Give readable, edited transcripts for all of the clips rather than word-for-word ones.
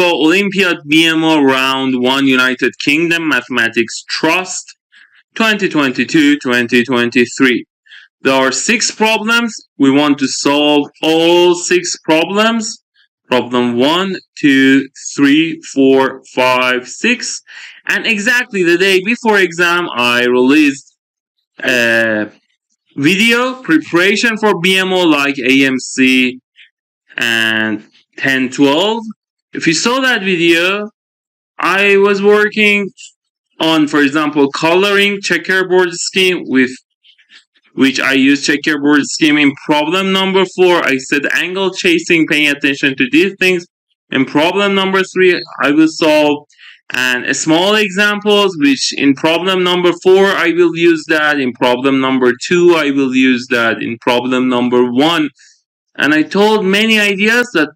Olympiad BMO Round 1 United Kingdom Mathematics Trust 2022-2023. There are 6 problems. We want to solve all 6 problems. Problem 1, 2, 3, 4, 5, 6. And exactly the day before exam, I released a video preparation for BMO like M.Sc and 10-12. If you saw that video, I was working on, for example, coloring checkerboard scheme, with which I use checkerboard scheme in problem number 4. I said angle chasing, paying attention to these things. In problem number 3, I will solve and small examples, which in problem number 4, I will use that. In problem number 2, I will use that. In problem number 1. And I told many ideas that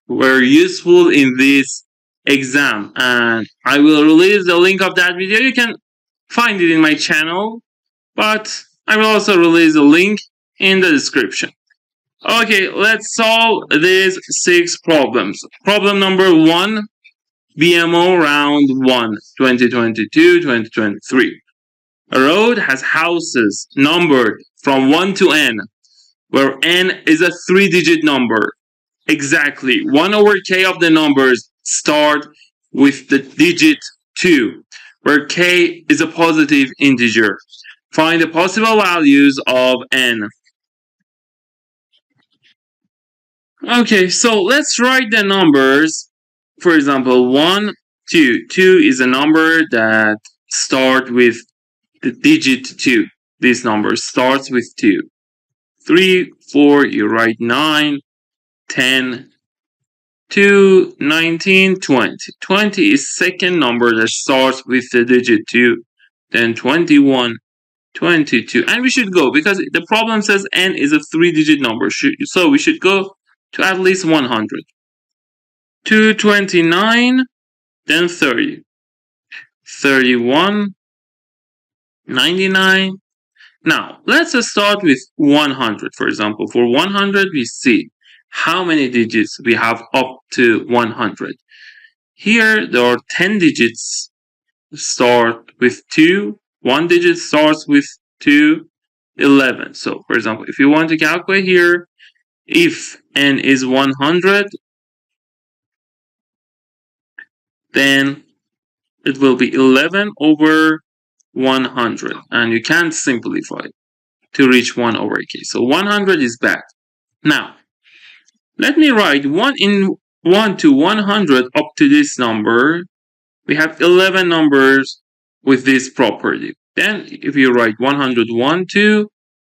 were useful in this exam. And I will release the link of that video. You can find it in my channel, but I will also release a link in the description. Okay, let's solve these 6 problems. Problem number 1, BMO Round 1, 2022-2023. A road has houses numbered from 1 to n, where n is a 3-digit number. Exactly 1 over k of the numbers start with the digit 2, where k is a positive integer. Find the possible values of n. Okay, so let's write the numbers. For example, 1, 2. 2 is a number that starts with the digit 2. This number starts with 2. 3, 4, you write 9, 10, 2, 19, 20. 20 is second number that starts with the digit 2. Then 21, 22. And we should go, because the problem says n is a 3-digit number. So we should go to at least 100. 229, then 30. 31, 99. Now, let's start with 100. For example, for 100, we see how many digits we have up to 100. Here, there are 10 digits start with 2. 1 digit starts with 2, 11. So, for example, if you want to calculate here, if n is 100, then it will be 11 over 100. And you can't simplify it to reach 1 over k. So 100 is back. Now, let me write 1 to 100 up to this number. We have 11 numbers with this property. Then if you write 101 to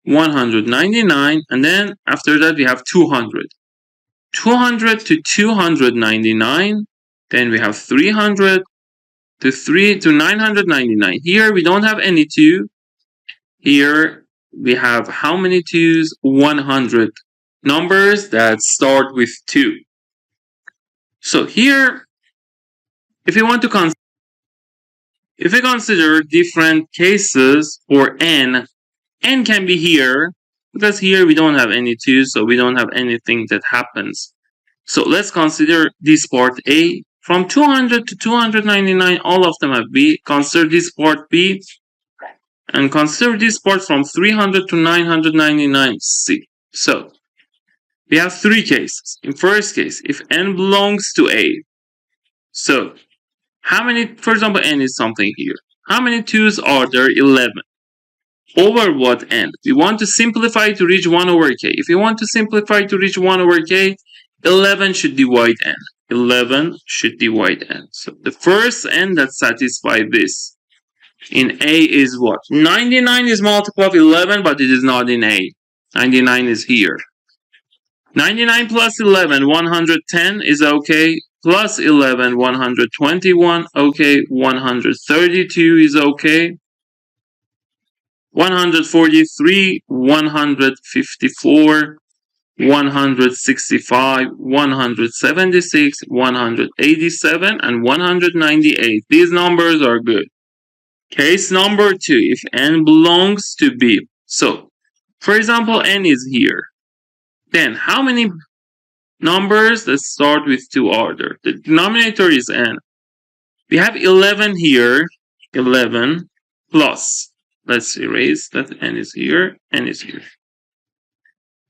199, and then after that we have 200. 200 to 299, then we have 300 to 999. Here we don't have any 2. Here we have how many 2's? 100 numbers that start with 2. So here, if you want to consider different cases for n can be here, because here we don't have any 2, so we don't have anything that happens. So let's consider this part A. From 200 to 299, all of them have B. Consider this part B. And consider this part from 300 to 999, C. So, we have 3 cases. In first case, if n belongs to A. So, how many, for example, n is something here. How many 2's are there? 11. Over what n? We want to simplify to reach 1 over k. If you want to simplify to reach 1 over k, 11 should divide n. 11 should divide n. So the first n that satisfies this in A is what? 99 is multiple of 11, but it is not in A. 99 is here. 99 plus 11, 110 is okay. Plus 11, 121, okay. 132 is okay. 143, 154, 165, 176, 187, and 198. These numbers are good. Case number 2, if n belongs to B. So, for example, n is here. Then, how many numbers that start with 2 order. The denominator is n. We have 11 here, 11 plus. Let's erase that n is here, n is here.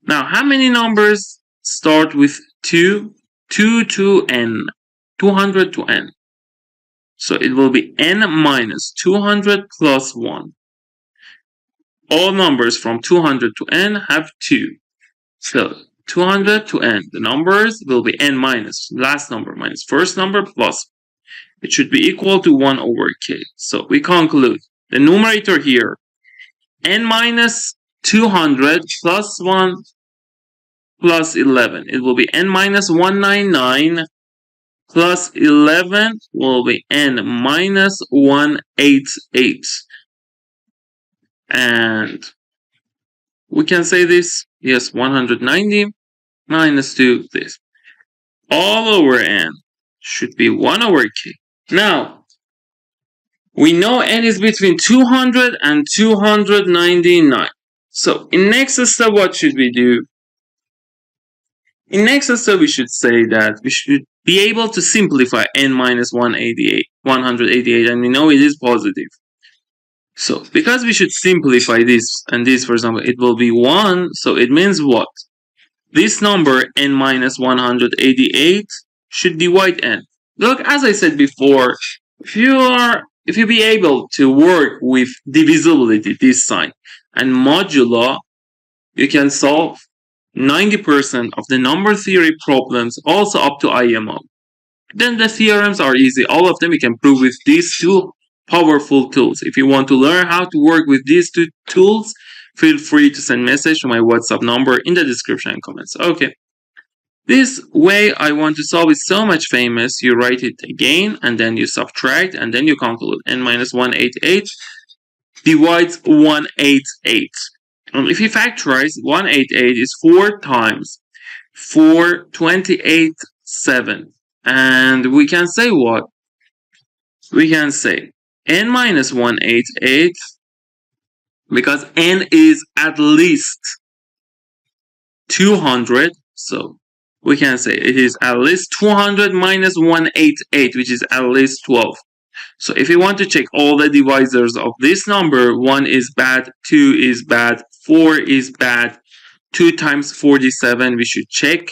Now, how many numbers start with 2? 2 to n, 200 to n. So it will be n minus 200 plus 1. All numbers from 200 to n have 2. So 200 to n, the numbers will be n minus last number minus first number plus. It should be equal to 1 over k. So we conclude the numerator here, n minus 200 plus 1 plus 11. It will be n minus 199 plus 11 will be n minus 188. And we can say this, yes, 190 minus 2, this. All over n should be 1 over k. Now, we know n is between 200 and 299. So in next step, what should we do? In next step, we should say that we should be able to simplify n minus 188, and we know it is positive. So because we should simplify this, and this, for example, it will be 1, so it means what? This number, n minus 188, should divide n. Look, as I said before, if you be able to work with divisibility, this sign, and modulo, you can solve 90% of the number theory problems, also up to IMO. Then the theorems are easy. All of them you can prove with these two powerful tools. If you want to learn how to work with these two tools, feel free to send message to my WhatsApp number in the description and comments. Okay. This way I want to solve is so much famous. You write it again, and then you subtract, and then you conclude. N minus 188 divides 188. And if you factorize, 188 is 4 times 4, 28, 7. And we can say what? We can say n minus 188, because n is at least 200. So we can say it is at least 200 minus 188, which is at least 12. So if you want to check all the divisors of this number, 1 is bad, 2 is bad, 4 is bad, 2 times 47 we should check.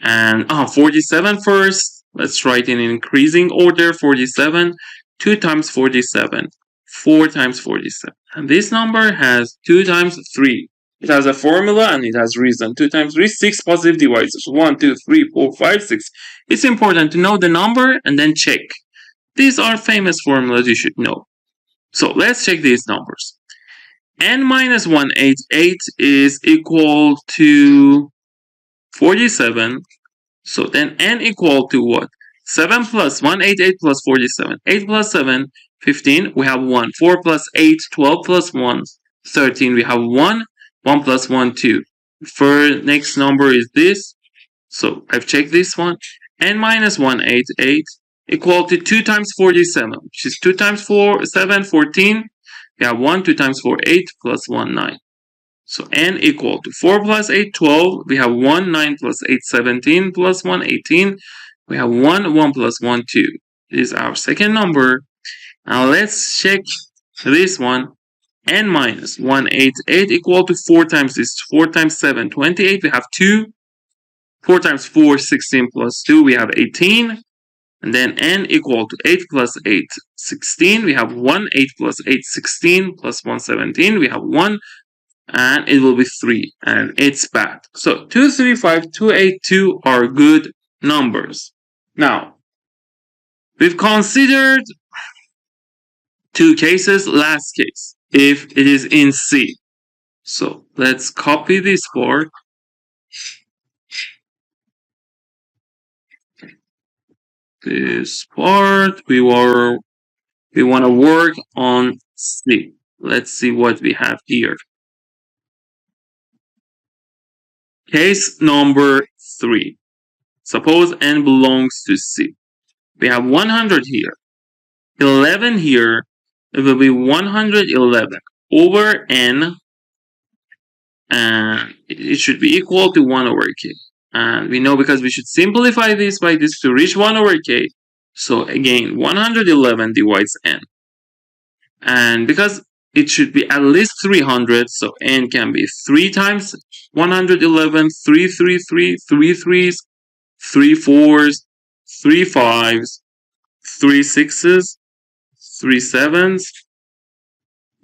And 47 first, let's write in increasing order, 47, 2 times 47, 4 times 47. And this number has 2 times 3. It has a formula and it has reason. 2 times 3, 6 positive divisors. 1, 2, 3, 4, 5, 6. It's important to know the number and then check. These are famous formulas you should know. So let's check these numbers. N minus 188 is equal to 47. So then n equal to what? 7 plus 188 plus 47. 8 plus 7, 15. We have 1. 4 plus 8, 12 plus 1, 13. We have 1. 1 plus 1, 2. For next number is this. So I've checked this one. N minus 188 equal to 2 times 47, which is 2 times 4, 7, 14. We have 1, 2 times 4, 8, plus 1, 9. So n equal to 4 plus 8, 12. We have 1, 9 plus 8, 17, plus 1, 18. We have 1, 1 plus 1, 2. This is our second number. Now let's check this one. N minus 188 equal to 4 times this. 4 times 7, 28. We have 2. 4 times 4, 16 plus 2. We have 18. And then n equal to 8 plus 8, 16. We have 1, 8 plus 8, 16, plus 1, 17. We have 1, and it will be 3, and it's bad. So 2, 3, 5, 2, 8, 2 are good numbers. Now, we've considered 2 cases. Last case, if it is in C. So let's copy this part. This part we want to work on C. Let's see what we have here. Case number 3. Suppose n belongs to C. We have 100 here, 11 here. It will be 111 over n, and it should be equal to 1 over k. And we know because we should simplify this by this to reach 1 over k. So again, 111 divides n. And because it should be at least 300, so n can be 3 times 111, 3, 3, 3, 3 3s, 3 4s, 3 5s, 3 6s, 3 7s,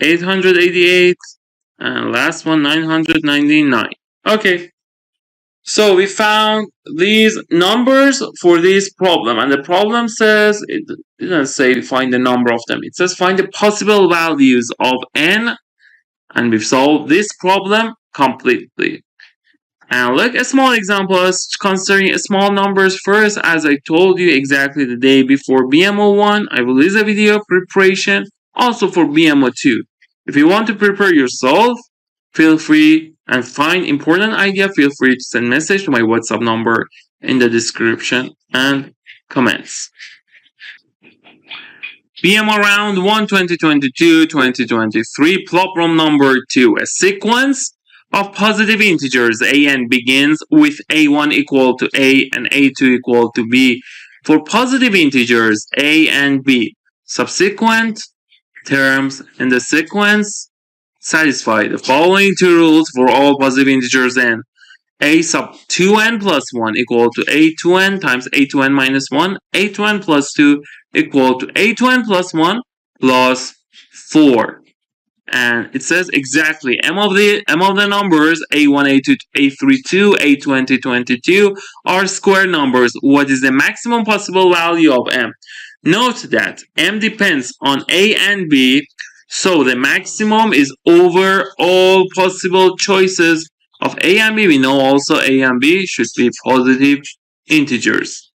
888, and last one 999. Okay. So we found these numbers for this problem, and the problem says, it doesn't say find the number of them, it says find the possible values of n, and we've solved this problem completely. And look, a small example is considering small numbers first. As I told you exactly the day before BMO 1, I release a video preparation also for BMO 2. If you want to prepare yourself, feel free, and find important idea, feel free to send message to my WhatsApp number in the description and comments. BMO round 1 2022-2023 problem number 2. A sequence of positive integers a and begins with a1 equal to a and a2 equal to b. For positive integers a and b, subsequent terms in the sequence satisfy the following two rules for all positive integers n. A sub 2n plus 1 equal to a2n times a2n minus 1, a2n plus 2 equal to a2n plus 1 plus 4. And it says exactly m of the numbers a1, a2, a32, a20, 22 are square numbers. What is the maximum possible value of m? Note that m depends on a and b, so the maximum is over all possible choices of a and b. We know also a and b should be positive integers.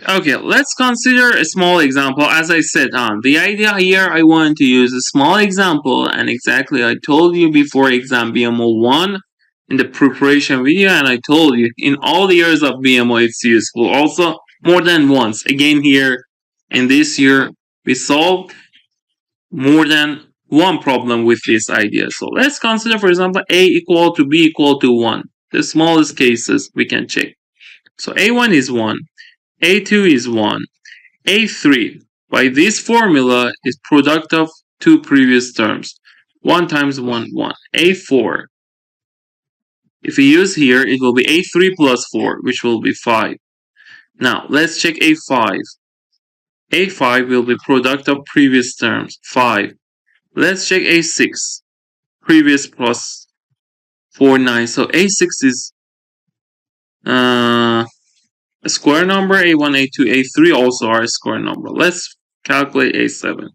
Okay, let's consider a small example. As I said, the idea here, I want to use a small example, and exactly I told you before exam BMO 1 in the preparation video, and I told you in all the years of BMO it's useful. Also, more than once. Again here, in this year, we solved more than one problem with this idea. So let's consider, for example, a equal to b equal to 1. The smallest cases we can check. So a1 is 1. A2 is 1. A3, by this formula, is product of two previous terms. 1 times 1, 1. A4, if we use here, it will be A3 plus 4, which will be 5. Now, let's check A5. A5 will be product of previous terms, 5. Let's check A6. Previous plus 4, 9. So A6 is a square number. A1, A2, A3 also are a square number. Let's calculate A7.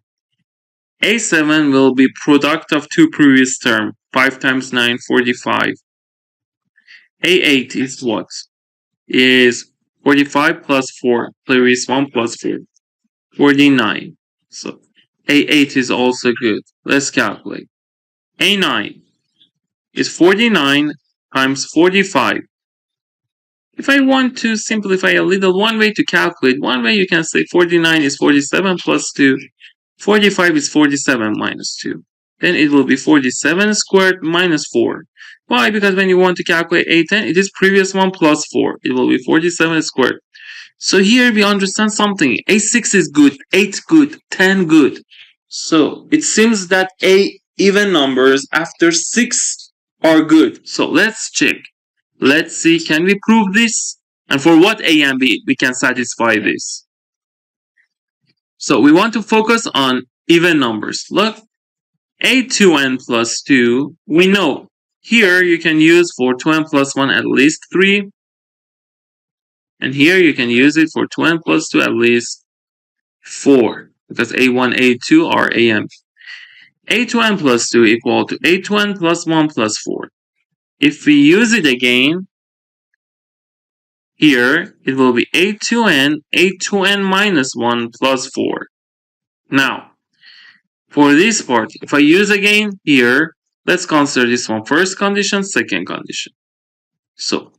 A7 will be product of two previous terms. 5 times 9, 45. A8 is what? Is 45 plus 4. Previous 1 plus 4. 49. So A8 is also good. Let's calculate. A9 is 49 times 45. If I want to simplify a little, one way to calculate, one way you can say 49 is 47 plus 2. 45 is 47 minus 2. Then it will be 47 squared minus 4. Why? Because when you want to calculate A10, it is previous one plus 4. It will be 47 squared. So here we understand something. A6 is good, 8 good, 10 good. So it seems that A even numbers after 6 are good. So let's check. Let's see, can we prove this? And for what A and B we can satisfy this? So we want to focus on even numbers. Look, A2n plus 2, we know. Here you can use for 2n plus 1 at least 3. And here you can use it for 2n plus 2 at least 4. Because A1, A2 are A and B. A2n plus 2 equal to A2n plus 1 plus 4. If we use it again, here it will be A2n minus 1 plus 4. Now, for this part, if I use again here, let's consider this one first condition, second condition. So,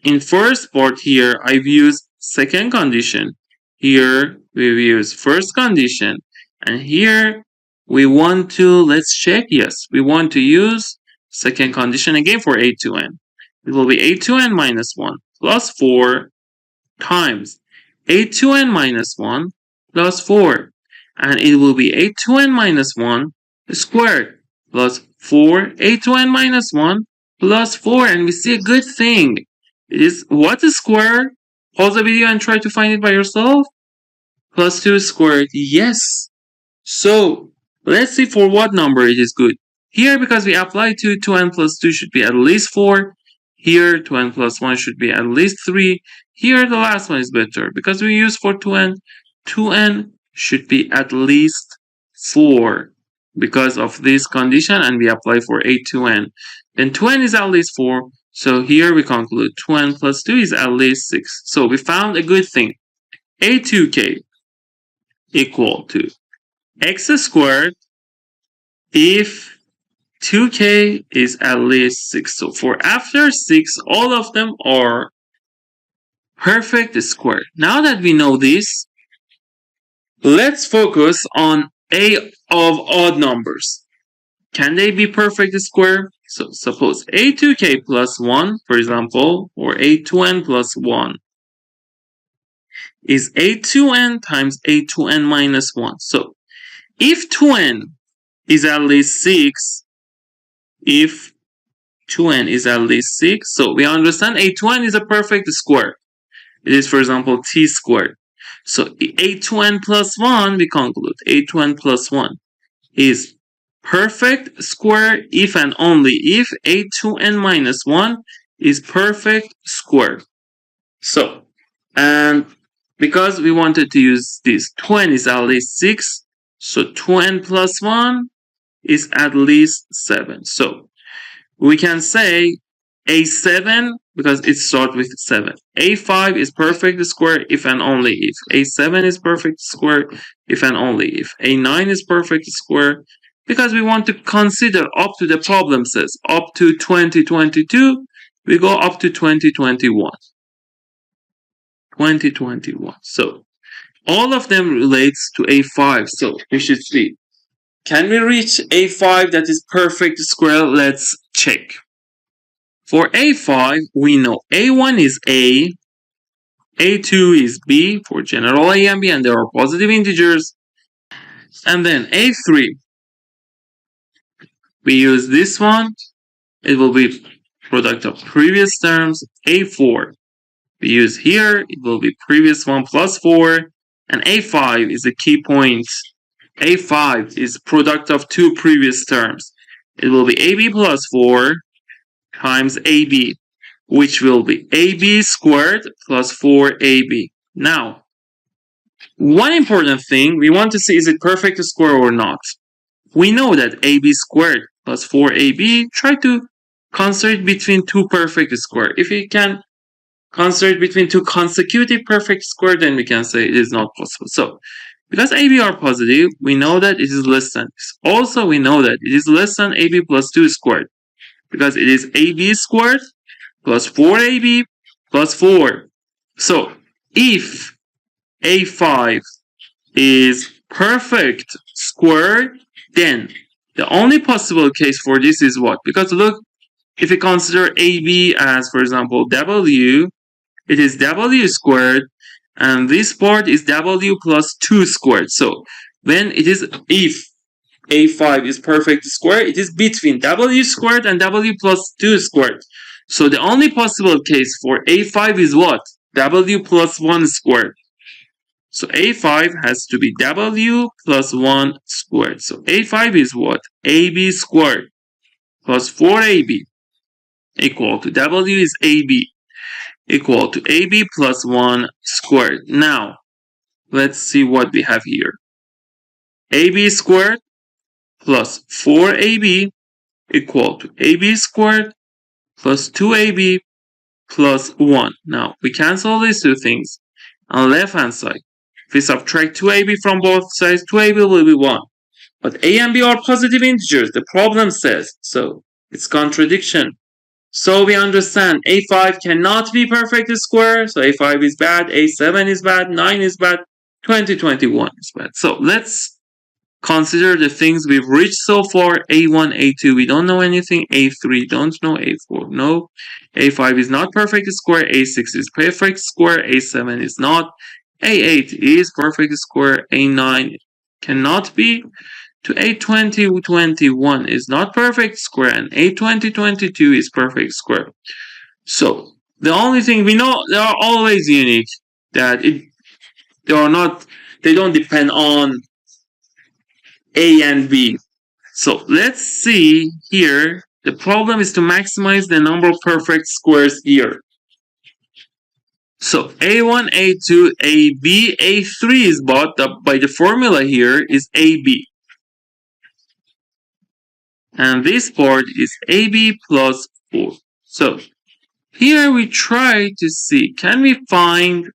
in first part here, I've used second condition. Here, we've used first condition. And here, we want to, let's check, yes, we want to use second condition again for A2n. It will be a2n minus 1 plus 4 times a2n minus 1 plus 4. And it will be a2n minus 1 squared plus 4 a2n minus 1 plus 4. And we see a good thing. It is what is squared? Pause the video and try to find it by yourself. Plus 2 squared. Yes. So let's see for what number it is good. Here, because we apply 2n plus 2 should be at least 4. Here, 2n plus 1 should be at least 3. Here, the last one is better. Because we use for 2n should be at least 4. Because of this condition, and we apply for a2n. Then 2n is at least 4. So here we conclude 2n plus 2 is at least 6. So we found a good thing. a2k equal to x squared if 2k is at least 6. So for after 6, all of them are perfect square. Now that we know this, let's focus on a of odd numbers. Can they be perfect square? So suppose a2k plus 1, for example, or a2n plus 1 is a2n times a2n minus 1. So if 2n is at least 6, if 2n is at least 6, so we understand a2n is a perfect square. It is, for example, t squared. So a2n plus 1, we conclude a2n plus 1 is perfect square if and only if a2n minus 1 is perfect square. So, and because we wanted to use this, 2n is at least 6, so 2n plus 1 is at least 7. So we can say a7, because it starts with 7. a5 is perfect square if and only if. a7 is perfect square if and only if. a9 is perfect square because we want to consider up to the problem says up to 2022, we go up to 2021. 2021. So all of them relates to a5. So we should see. Can we reach a5 that is perfect square? Let's check. For a5, we know a1 is a, a2 is b for general a and b, and there are positive integers. And then a3, we use this one. It will be product of previous terms. a4, we use here. It will be previous one plus 4. And a5 is a key point. a5 is product of two previous terms. It will be ab plus 4 times ab, which will be ab squared plus 4ab. Now, one important thing, we want to see is it perfect square or not. We know that ab squared plus 4ab, try to consider it between two perfect square. If we can consider it between two consecutive perfect square, then we can say it is not possible. So, because ab are positive, we know that it is less than this. Also, we know that it is less than ab plus 2 squared, because it is ab squared plus 4ab plus 4. So, if a5 is perfect square, then the only possible case for this is what? Because look, if we consider ab as, for example, w, it is w squared, and this part is w plus 2 squared. So, when it is, if a5 is perfect square, it is between w squared and w plus 2 squared. So the only possible case for a5 is what? W plus 1 squared. So a5 has to be w plus 1 squared. So a5 is what? ab squared plus 4ab equal to w is ab equal to ab plus 1 squared. Now, let's see what we have here. ab squared plus 4ab equal to ab squared plus 2ab plus 1. Now, we cancel these two things on the left hand side. If we subtract 2ab from both sides, 2ab will be 1. But a and b are positive integers, the problem says. So, it's contradiction. So, we understand a5 cannot be perfect square. So, a5 is bad, a7 is bad, 9 is bad, 2021 is bad. So, let's consider the things we've reached so far. A1, A2, we don't know anything. A3, don't know. A4, no. A5 is not perfect square. A6 is perfect square. A7 is not. A8 is perfect square. A9 cannot be. To A20, 21 is not perfect square. And A20, 22 is perfect square. So the only thing we know, they are always unique. That they don't depend on A and B. So let's see here. The problem is to maximize the number of perfect squares here. So A1, A2, AB, A3 is bought up by the formula here is AB. And this part is AB plus 4. So here we try to see, can we find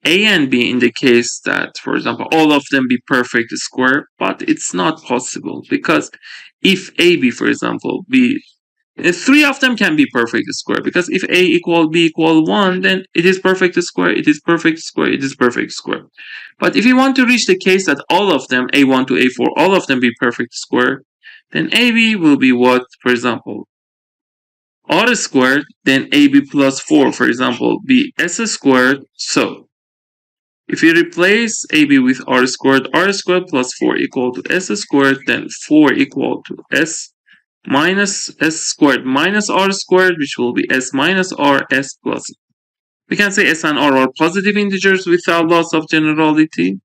A and B in the case that, for example, all of them be perfect square, but it's not possible because if AB, for example, be three of them can be perfect square because if A equal B equal 1, then it is perfect square, it is perfect square, it is perfect square. But if you want to reach the case that all of them, A1 to A4, all of them be perfect square, then AB will be what, for example, R squared, then AB plus 4, for example, be S squared. So if you replace AB with R squared plus 4 equal to S squared, then 4 equal to S minus S squared minus R squared, which will be S minus R, S plus. We can say S and R are positive integers without loss of generality.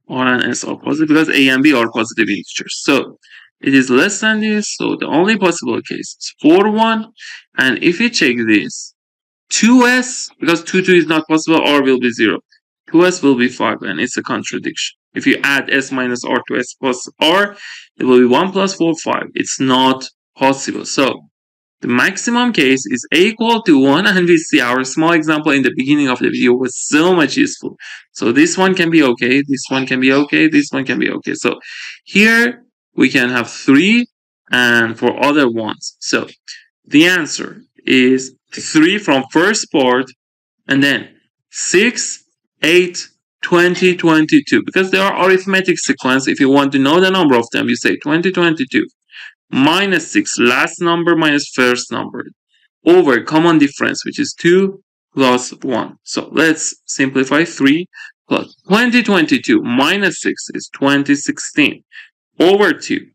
R and S are positive because A and B are positive integers. So it is less than this. So the only possible case is 4, 1. And if you check this, 2S, because 2, 2 is not possible, R will be 0. 2S will be 5, and it's a contradiction. If you add S minus R to S plus R, it will be 1 plus 4, 5. It's not possible. So the maximum case is A equal to 1, and we see our small example in the beginning of the video was so much useful. So this one can be okay, this one can be okay, this one can be okay. So here we can have 3 and for other ones. So the answer is 3 from first part, and then 6, 8, 20, 22. Because they are arithmetic sequence, if you want to know the number of them, you say 20, 22. Minus 6, last number minus first number, over common difference, which is 2 plus 1. So let's simplify 3 plus 2022 minus 6 is 2016 over 2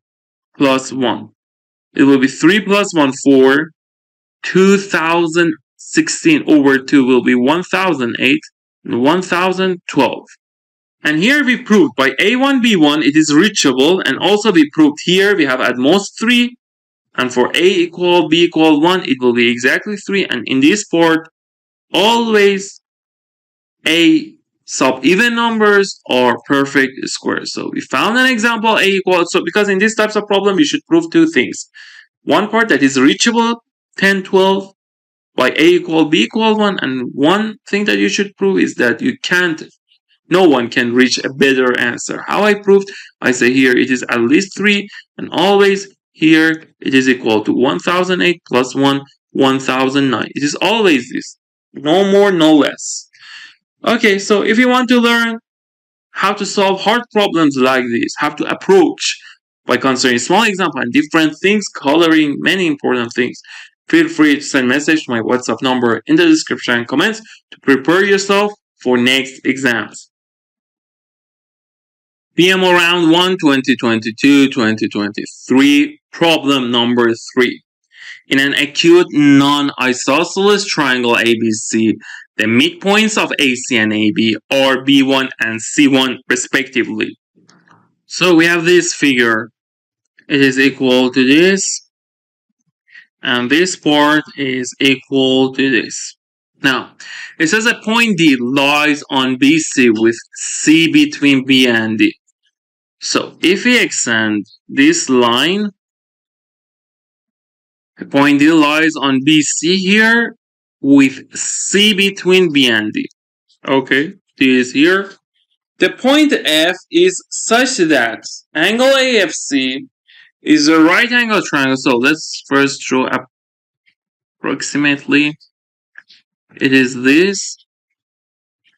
plus 1. It will be 3 plus 1, 4. 2016 over 2 will be 1008 and 1012. And here we proved by A1, B1 it is reachable, and also we proved here we have at most 3, and for A equal B equal 1 it will be exactly 3, and in this part always A sub even numbers are perfect squares. So we found an example A equal, so because in these types of problem you should prove two things. One part that is reachable 10, 12 by A equal B equal 1, and one thing that you should prove is that no one can reach a better answer. How I proved? I say here it is at least 3, and always here it is equal to 1008 plus 1, 1009. It is always this. No more, no less. Okay, so if you want to learn how to solve hard problems like this, how to approach by considering small example and different things, coloring many important things, feel free to send a message to my WhatsApp number in the description and comments to prepare yourself for next exams. BMO Round 1, 2022-2023, problem number 3. In an acute non-isosceles triangle ABC, the midpoints of AC and AB are B1 and C1 respectively. So we have this figure. It is equal to this, and this part is equal to this. Now, it says a point D lies on BC with C between B and D. So if we extend this line, a point D lies on BC here with C between B and D. Okay, D is here. The point F is such that angle AFC is a right angle triangle. So let's first draw approximately. It is this.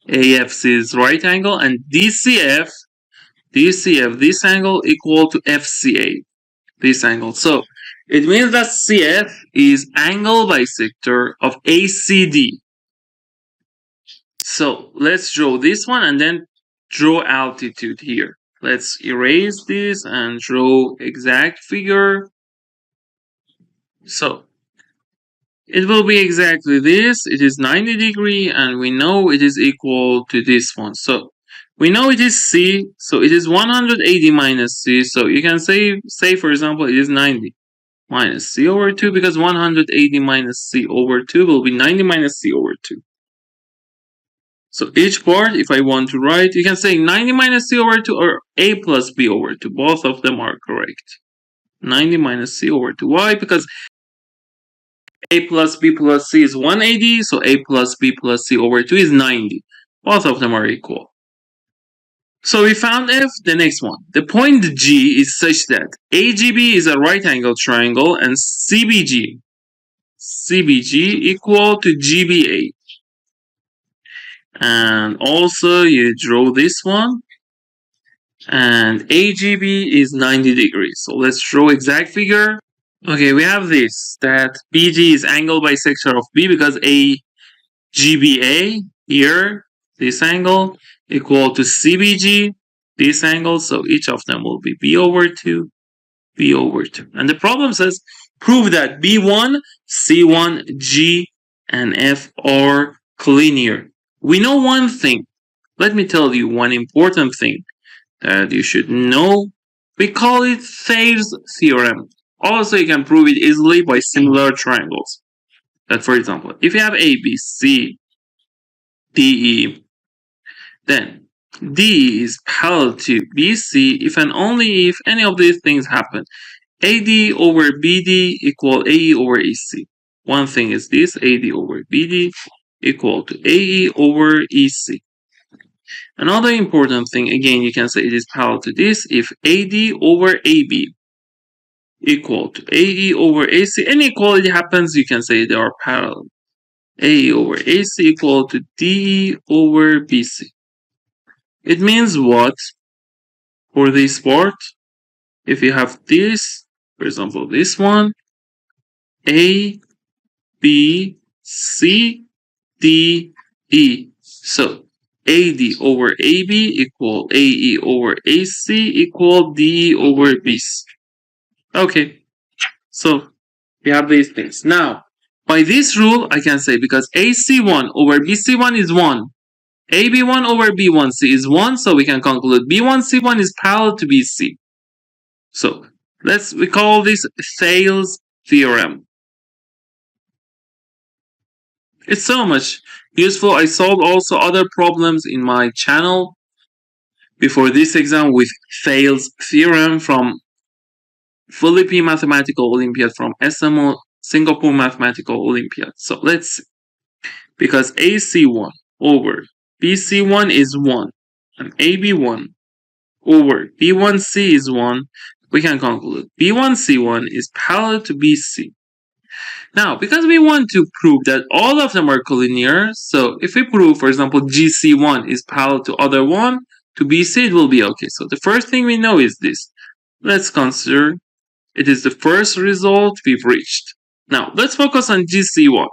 AFC is right angle, and DCF DCF, this angle, equal to FCA, this angle. So it means that CF is angle bisector of ACD. So let's draw this one and then draw altitude here. Let's erase this and draw exact figure. So it will be exactly this. It is 90 degree and we know it is equal to this one. So we know it is C, so it is 180 minus C. So you can say for example, it is 90 minus C over 2, because 180 minus C over 2 will be 90 minus C over 2. So each part, if I want to write, you can say 90 minus C over 2 or A plus B over 2. Both of them are correct. 90 minus C over 2. Why? Because A plus B plus C is 180, so A plus B plus C over 2 is 90. Both of them are equal. So we found F. The next one. The point G is such that AGB is a right angle triangle and CBG equal to GBA. And also you draw this one. And AGB is 90 degrees. So let's draw exact figure. Okay, we have this, that BG is angle bisector of B, because AGBA here, this angle, equal to CBG, this angle. So each of them will be B over 2, B over 2. And the problem says, prove that B1, C1, G, and F are collinear. We know one thing. Let me tell you one important thing that you should know. We call it Thales theorem. Also, you can prove it easily by similar triangles. That, for example, if you have A, B, C, D, E, then D is parallel to BC if and only if any of these things happen. AD over BD equal AE over AC. One thing is this, AD over BD equal to AE over EC. Another important thing, again, you can say it is parallel to this if AD over AB equal to AE over AC. Any equality happens, you can say they are parallel. AE over AC equal to DE over BC. It means what? For this part, if you have this, for example, this one, A, B, C, D, E. So AD over AB equal AE over AC equal DE over BC. Okay, so we have these things. Now, by this rule, I can say because AC1 over BC1 is 1, AB1 over B1C is 1, so we can conclude B1C1 is parallel to BC. So we call this Thales theorem. It's so much useful. I solved also other problems in my channel before this exam with Thales theorem from Philippine Mathematical Olympiad, from SMO, Singapore Mathematical Olympiad. So let's see. Because AC1 over BC1 is 1 and AB1 over B1C is 1, we can conclude B1C1 is parallel to BC. Now, because we want to prove that all of them are collinear, so if we prove, for example, GC1 is parallel to other one, to BC, it will be okay. So the first thing we know is this. Let's consider it is the first result we've reached. Now, let's focus on GC1.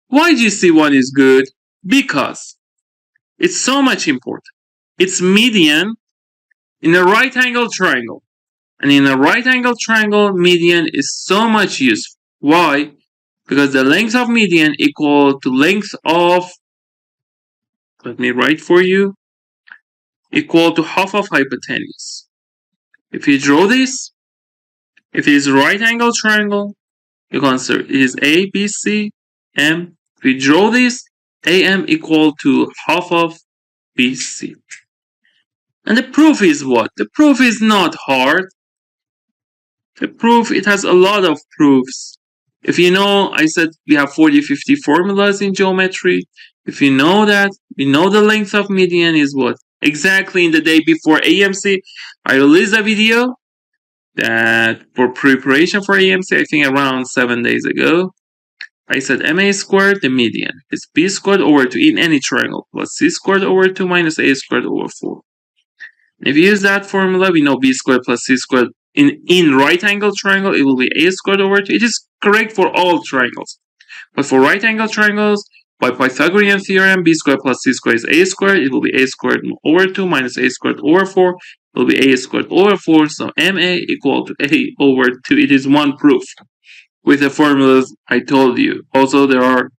Why GC1 is good? Because it's so much important. It's median in a right angle triangle. And in a right angle triangle, median is so much useful. Why? Because the length of median equal to length of, let me write for you, equal to half of hypotenuse. If you draw this, if it is a right angle triangle, you consider it is A, B, C, M. If you draw this, AM equal to half of BC. And the proof is what? The proof is not hard. The proof, it has a lot of proofs. If you know, I said we have 40-50 formulas in geometry. If you know that, we know the length of median is what? Exactly in the day before AMC, I released a video that for preparation for AMC, I think around 7 days ago. I said MA squared, the median, is B squared over 2 in any triangle, plus C squared over 2 minus A squared over 4. If you use that formula, we know b squared plus c squared in right angle triangle, it will be a squared over 2. It is correct for all triangles. But for right angle triangles, by Pythagorean theorem, b squared plus c squared is a squared. It will be a squared over 2 minus a squared over 4. It will be a squared over 4. So ma equal to a over 2. It is one proof with the formulas I told you. Also, there are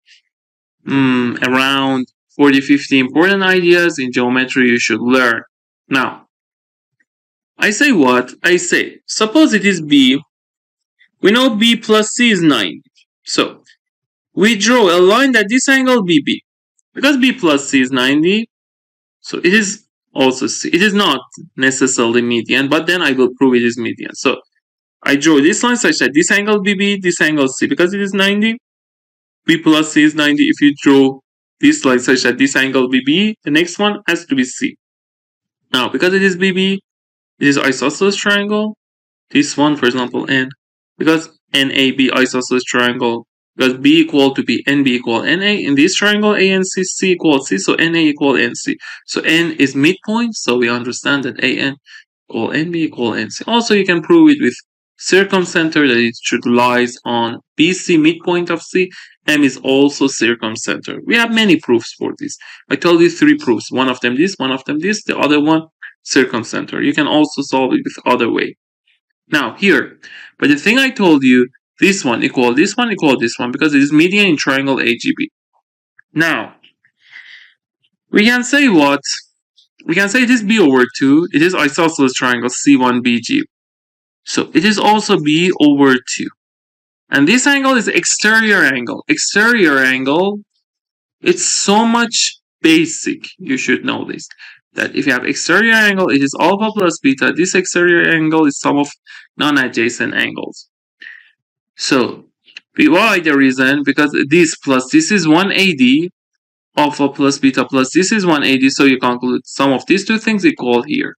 around 40-50 important ideas in geometry you should learn. Now, I say what? I say, suppose it is b. We know b plus c is 90. So, we draw a line that this angle be b. Because b plus c is 90, so it is also c. It is not necessarily median, but then I will prove it is median. So, I draw this line such that this angle be b, this angle c. Because it is 90, b plus c is 90. If you draw this line such that this angle be b, the next one has to be c. Now, because it is bb, it is isosceles triangle. This one, for example, n. Because NAB isosceles triangle, because b equal to b, nb equal na. In this triangle, a and c, c equals c, so na equal nc. So n is midpoint, so we understand that an equal nb equal nc. Also, you can prove it with circumcenter, that it should lies on bc, midpoint of c. M is also circumcenter. We have many proofs for this. I told you 3 proofs. One of them this, one of them this, the other one circumcenter. You can also solve it with other way. Now here, but the thing I told you, this one equal this one equal this one, because it is median in triangle AGB. Now, we can say what? We can say it is b over 2. It is isosceles triangle C1BG. So it is also b over 2. And this angle is exterior angle. Exterior angle, it's so much basic. You should know this. That if you have exterior angle, it is alpha plus beta. This exterior angle is sum of non-adjacent angles. So, why the reason? Because this plus this is 180, alpha plus beta plus this is 180, so you conclude sum of these two things equal here.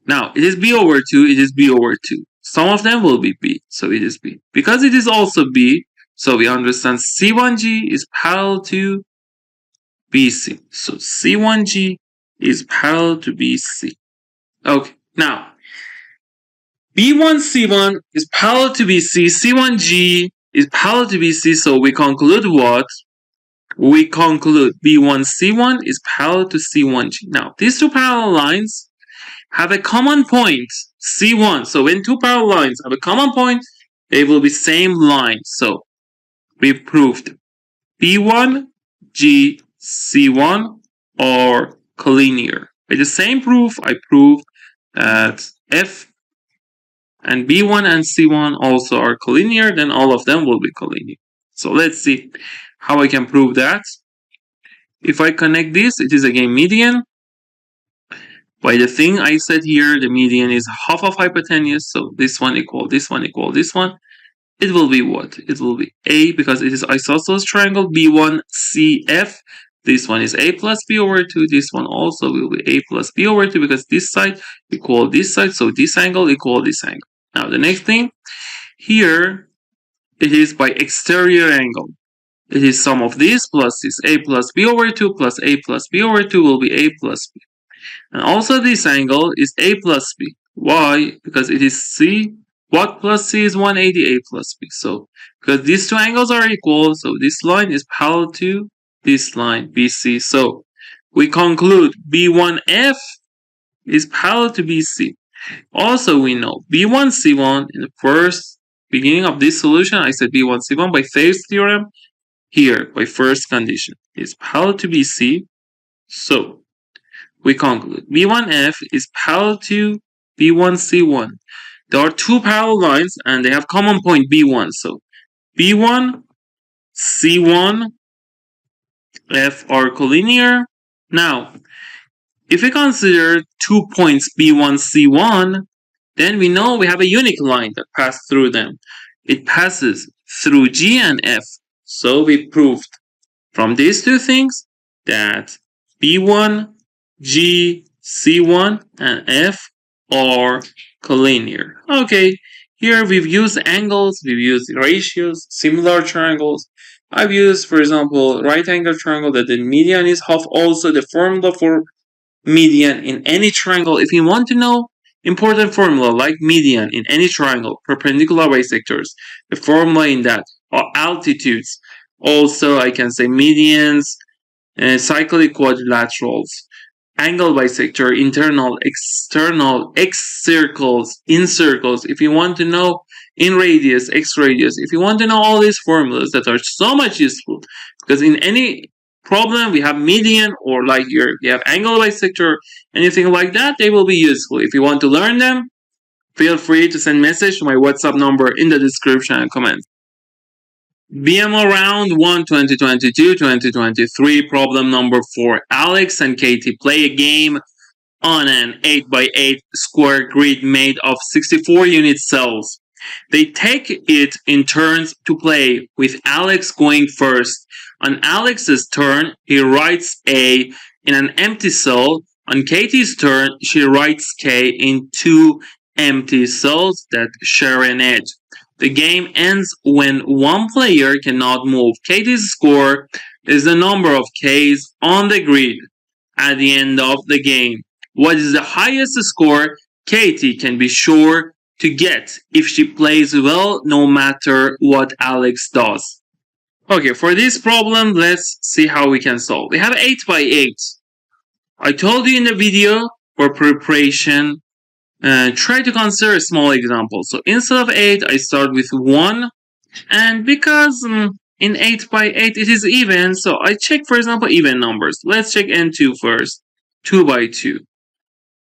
Now, it is b over 2, it is b over 2. Some of them will be b, so it is b. Because it is also b, so we understand C1G is parallel to BC. So C1G is parallel to BC. Okay, now B1C1 is parallel to BC, C1G is parallel to BC, so we conclude what? We conclude B1C1 is parallel to C1G. Now, these two parallel lines have a common point, C1. So when two parallel lines have a common point, they will be same line. So we proved B1, G, C1 are collinear. With the same proof, I proved that F and B1 and C1 also are collinear, then all of them will be collinear. So let's see how I can prove that. If I connect this, it is again median. By the thing I said here, the median is half of hypotenuse, so this one equal this one equal this one. It will be what? It will be A, because it is isosceles triangle B1CF. This one is A plus B over 2. This one also will be A plus B over 2, because this side equal this side, so this angle equal this angle. Now the next thing, here it is by exterior angle. It is sum of this plus this. A plus B over 2 plus A plus B over 2 will be A plus B. And also this angle is A plus B. Why? Because it is C. What plus C is 180, A plus B. So, because these two angles are equal, so this line is parallel to this line, BC. So, we conclude B1F is parallel to BC. Also, we know B1C1 in the first beginning of this solution, I said B1C1 by Thales theorem. Here, by first condition, is parallel to BC. So, we conclude B1F is parallel to B1C1. There are two parallel lines and they have common point B1. So B1, C1, F are collinear. Now, if we consider 2 points B1, C1, then we know we have a unique line that passes through them. It passes through G and F. So we proved from these two things that B1, G, C1, and F are collinear. Okay, here we've used angles, we've used ratios, similar triangles. I've used, for example, right angle triangle that the median is half. Also, the formula for median in any triangle. If you want to know important formula like median in any triangle, perpendicular bisectors, the formula in that, or altitudes. Also, I can say medians, cyclic quadrilaterals, angle bisector, internal, external, x circles, in circles. If you want to know in radius, x radius, if you want to know all these formulas that are so much useful, because in any problem we have median or like you have angle bisector, anything like that, they will be useful. If you want to learn them, feel free to send message to my WhatsApp number in the description and comments. BMO round 1 2022-2023, problem number 4. Alex and Katie play a game on an 8x8 square grid made of 64 unit cells. They take it in turns to play, with Alex going first. On Alex's turn, he writes A in an empty cell. On Katie's turn, she writes K in two empty cells that share an edge. The game ends when one player cannot move. Katie's score is the number of Ks on the grid at the end of the game. What is the highest score Katie can be sure to get if she plays well no matter what Alex does? Okay, for this problem, let's see how we can solve. We have 8x8. I told you in the video for preparation, try to consider a small example. So instead of 8, I start with 1. And because in 8x8 it is even, so I check, for example, even numbers. Let's check N2 first. 2x2.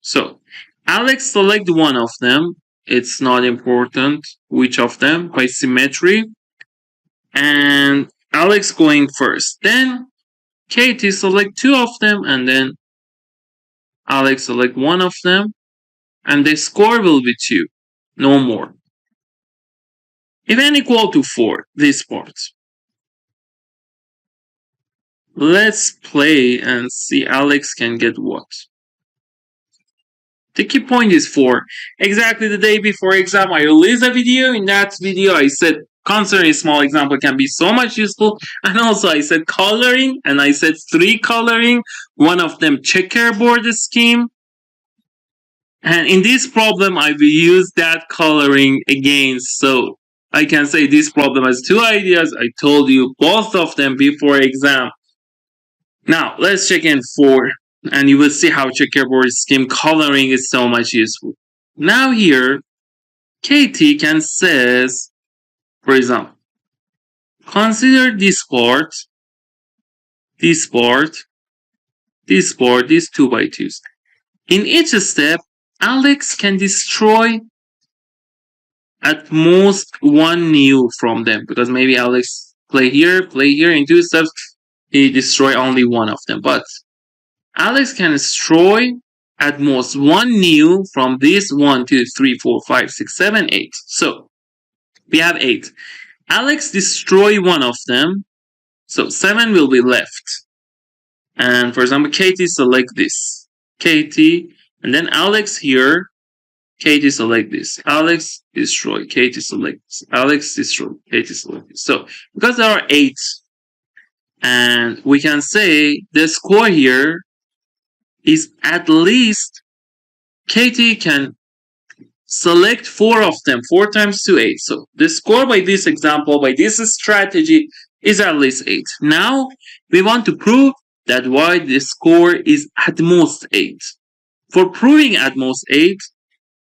So Alex select one of them. It's not important which of them, by symmetry. And Alex going first. Then Katie select two of them, and then Alex select one of them. And the score will be 2, no more. If n equal to 4, this part. Let's play and see Alex can get what. The key point is 4. Exactly the day before exam, I released a video. In that video, I said considering a small example can be so much useful. And also I said coloring, and I said 3 coloring. One of them checkerboard scheme. And in this problem, I will use that coloring again. So I can say this problem has 2 ideas. I told you both of them before exam. Now, let's check in 4. And you will see how checkerboard scheme coloring is so much useful. Now here, Katie can says, for example, consider this part, these 2x2s. In each step, Alex can destroy at most one new from them, because maybe Alex play here, in 2 steps, he destroy only one of them. But Alex can destroy at most one new from this 1, 2, 3, 4, 5, 6, 7, 8. So we have 8. Alex destroy one of them, so 7 will be left. And for example, Katie select this. Katie, and then Alex here. Katie select this. Alex destroy. Katie select this. Alex destroy. Katie select this. So because there are 8, and we can say the score here is at least Katie can select 4 of them. 4 times 2, 8. So the score by this example, by this strategy, is at least 8. Now we want to prove that why the score is at most 8. For proving at most 8,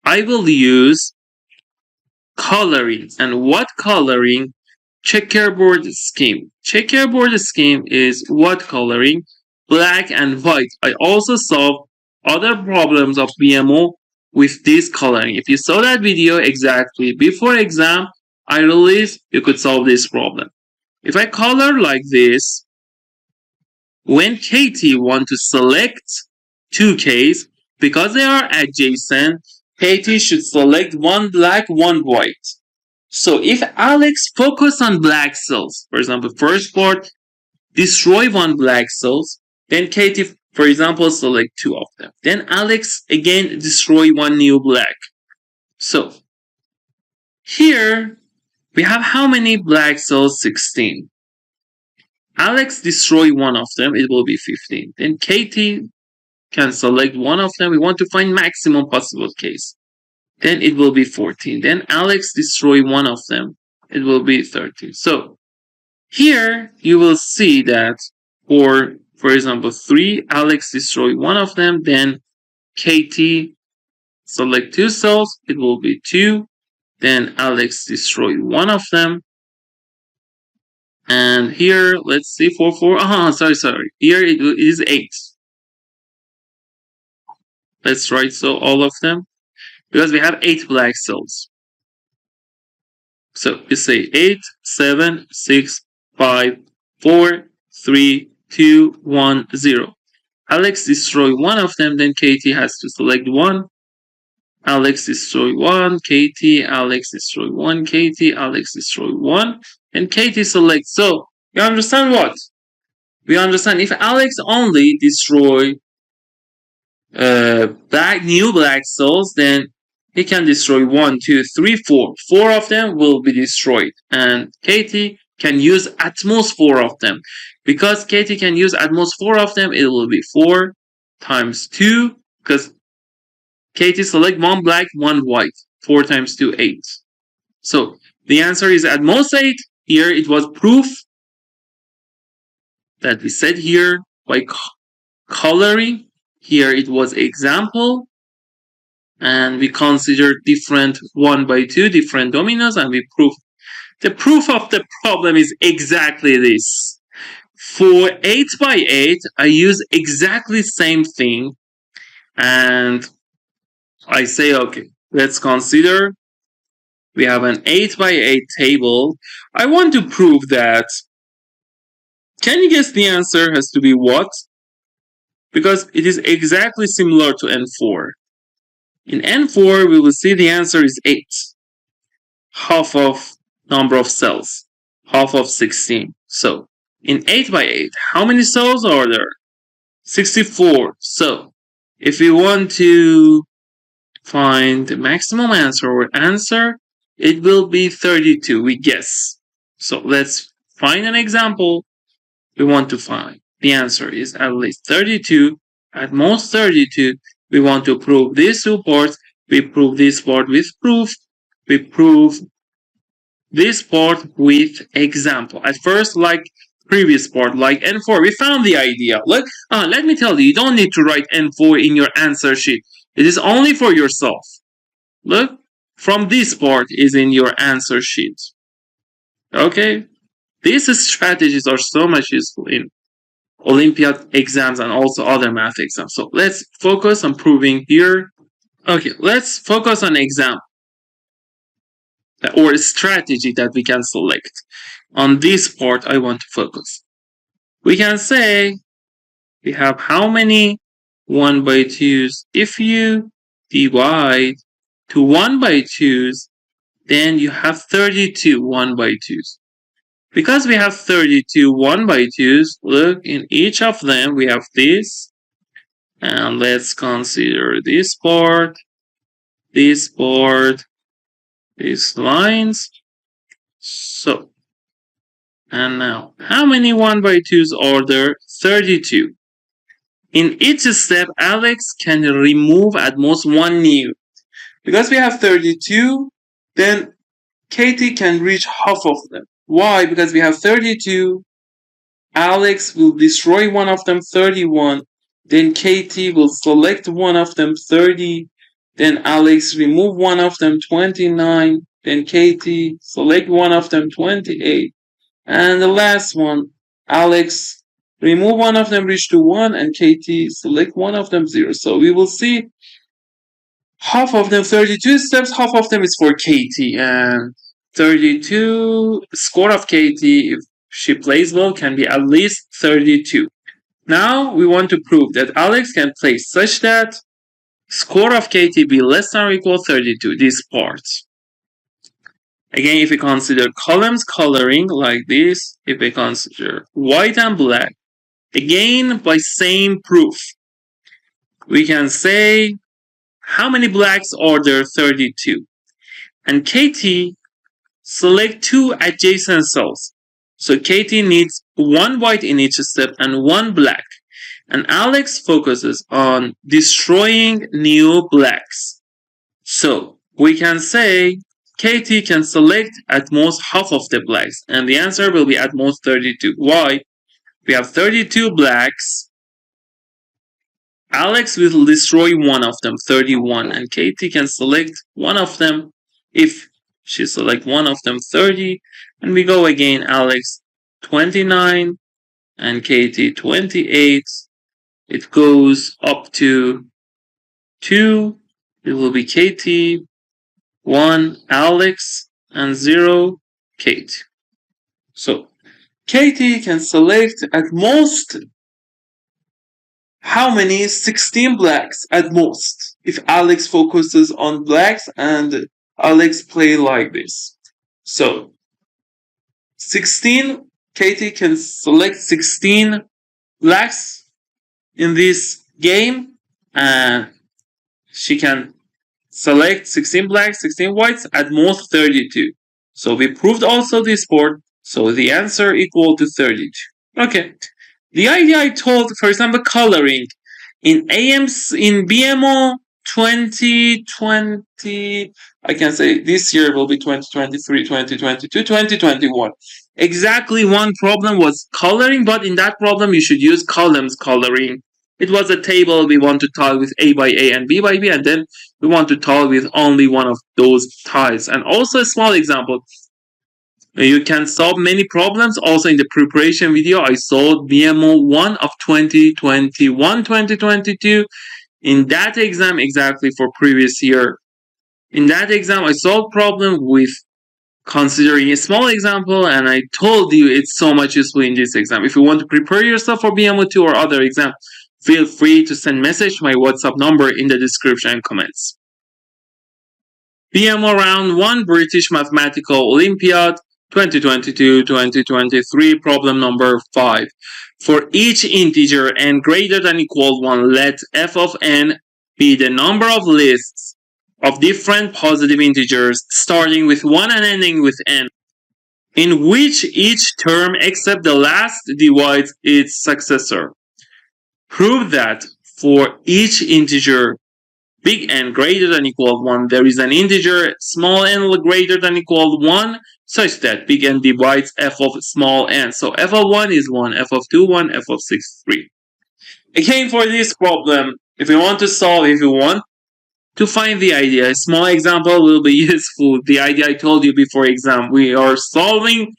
I will use coloring. And what coloring? Checkerboard scheme. Checkerboard scheme is what coloring? Black and white. I also solved other problems of BMO with this coloring. If you saw that video exactly before exam, I released, you could solve this problem. If I color like this, when Katie want to select 2 Ks, because they are adjacent, Katie should select one black, one white. So if Alex focus on black cells, for example, first part, destroy one black cells, then Katie, for example, select 2 of them. Then Alex again destroy one new black. So here we have how many black cells? 16. Alex destroy one of them, it will be 15. Then Katie can select one of them. We want to find maximum possible case. Then it will be 14. Then Alex destroy one of them. It will be 13. So here you will see that for example 3, Alex destroy one of them. Then Katie select 2 cells. It will be 2. Then Alex destroy one of them. And here, let's see, 4, 4. Sorry. Here it is 8. Let's write so all of them. Because we have 8 black cells. So you say 8, 7, 6, 5, 4, 3, 2, 1, 0. Alex destroy one of them, then Katie has to select 1. Alex destroy 1, Katie, Alex destroy 1, Katie, Alex destroy 1, and Katie selects. So you understand what? We understand if Alex only destroy new black cells, then he can destroy 1, 2, 3, 4. 4 of them will be destroyed, and Katie can use at most 4 of them. Because Katie can use at most 4 of them, it will be 4 times 2, because Katie select 1 black, 1 white. 4 times 2, 8. So the answer is at most 8. Here it was proof that we said here by coloring. Here it was example. And we consider different 1 by 2 different dominoes, and we prove. The proof of the problem is exactly this. For 8 by 8, I use exactly same thing. And I say, okay, let's consider we have an 8 by 8 table. I want to prove that. Can you guess the answer has to be what? Because it is exactly similar to N4. In N4, we will see the answer is 8. Half of number of cells. Half of 16. So, in 8 by 8, how many cells are there? 64. So, if we want to find the maximum answer or answer, it will be 32. We guess. So, let's find an example. We want to find. The answer is at least 32. At most 32. We want to prove these 2 parts. We prove this part with proof. We prove this part with example. At first, like previous part, like N4, we found the idea. Look, let me tell you, you don't need to write N4 in your answer sheet. It is only for yourself. Look, from this part is in your answer sheet. Okay? These strategies are so much useful in Olympiad exams and also other math exams. So let's focus on proving here. Okay, let's focus on example or a strategy that we can select. On this part, I want to focus. We can say we have how many 1 by 2's. If you divide to 1 by 2's, then you have 32 1 by 2's. Because we have 32 1 by 2's, look, in each of them we have this. And let's consider this part, these lines. So, and now, how many 1 by 2's are there? 32. In each step, Alex can remove at most 1 new. Because we have 32, then Katie can reach half of them. Why? Because we have 32. Alex will destroy one of them, 31. Then Katie will select one of them, 30. Then Alex remove one of them, 29. Then Katie select one of them, 28. And the last one, Alex remove one of them, reach to 1. And Katie select one of them, 0. So we will see half of them, 32 steps, half of them is for Katie. And 32 score of Katie, if she plays well, can be at least 32. Now we want to prove that Alex can play such that score of Katie be less than or equal 32, these parts. Again, if we consider columns coloring like this, if we consider white and black, again by same proof, we can say how many blacks are there? 32. And Katie select 2 adjacent cells. So Katie needs 1 white in each step and 1 black. and Alex focuses on destroying new blacks. So we can say Katie can select at most half of the blacks, and the answer will be at most 32. Why? We have 32 blacks. Alex will destroy one of them, 31, and Katie can select one of them. If she select one of them, 30, and we go again, Alex 29 and Katie 28. It goes up to 2. It will be Katie, 1 Alex, and 0 Kate. So Katie can select at most how many? 16 blacks at most. If Alex focuses on blacks and Alex play like this. So 16, Katie can select 16 blacks in this game, and she can select 16 blacks, 16 whites, at most 32. So we proved also this board. So the answer equal to 32. Okay. The idea I told, for example, coloring in BMO 2020, I can say this year will be 2023, 2022, 2021. Exactly one problem was coloring, but in that problem you should use columns coloring. It was a table we want to tile with A by A and B by B, and then we want to tile with only one of those tiles. And also a small example. You can solve many problems. Also in the preparation video, I solved BMO 1 of 2021, 2022. In that exam, exactly for previous year. In that exam, I solved problem with considering a small example, and I told you it's so much useful in this exam. If you want to prepare yourself for BMO 2 or other exam, feel free to send message to my WhatsApp number in the description and comments. BMO Round 1 British Mathematical Olympiad 2022-2023, problem number 5. For each integer n greater than equal 1, let f of n be the number of lists of different positive integers starting with 1 and ending with n, in which each term except the last divides its successor. Prove that for each integer big N greater than equal 1, there is an integer small n greater than equal 1 such that big N divides f of small n. So f of 1 is 1, f of 2 1, f of 6 3. Again, for this problem, if you want to solve, if you want to find the idea, a small example will be useful. The idea I told you before exam, we are solving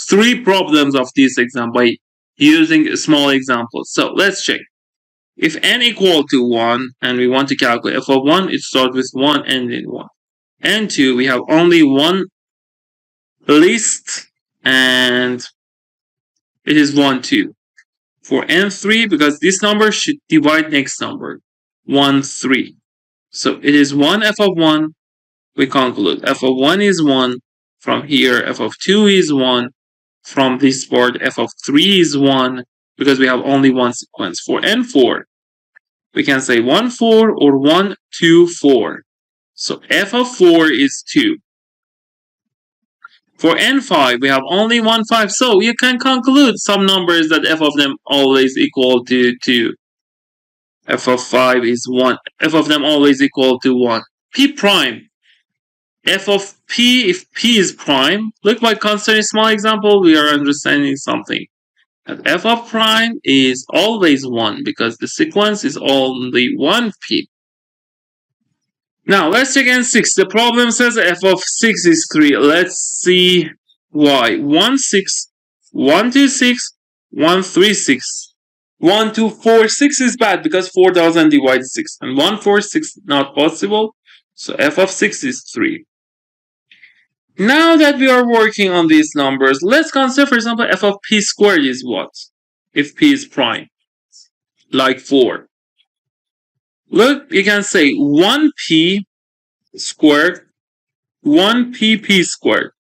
3 problems of this exam by using a small example. So let's check. If n equal to 1 and we want to calculate f of 1, it starts with 1 ending 1. N2, we have only one list and it is 1, 2. For n3, because this number should divide next number, 1, 3. So it is 1 f of 1, we conclude f of 1 is 1, from here f of 2 is 1, from this board f of 3 is 1, because we have only one sequence. For n4, we can say 1, 4 or 1, 2, 4. So f of 4 is 2. For n5, we have only 1, 5. So you can conclude some numbers that f of them always equal to 2. F of 5 is 1. F of them always equal to 1. P prime. F of P, if P is prime, look by considering small example, we are understanding something. And f of prime is always 1 because the sequence is only 1p. Now let's check n6. The problem says f of 6 is 3. Let's see why. 1, 6, 1, 2, 6, 1, 3, 6. 1, 2, 4, 6 is bad because 4 doesn't divide 6. And 1, 4, 6 not possible. So f of 6 is 3. Now that we are working on these numbers, let's consider, for example, f of p squared is what? If p is prime, like 4. Look, you can say 1p squared, 1pp squared.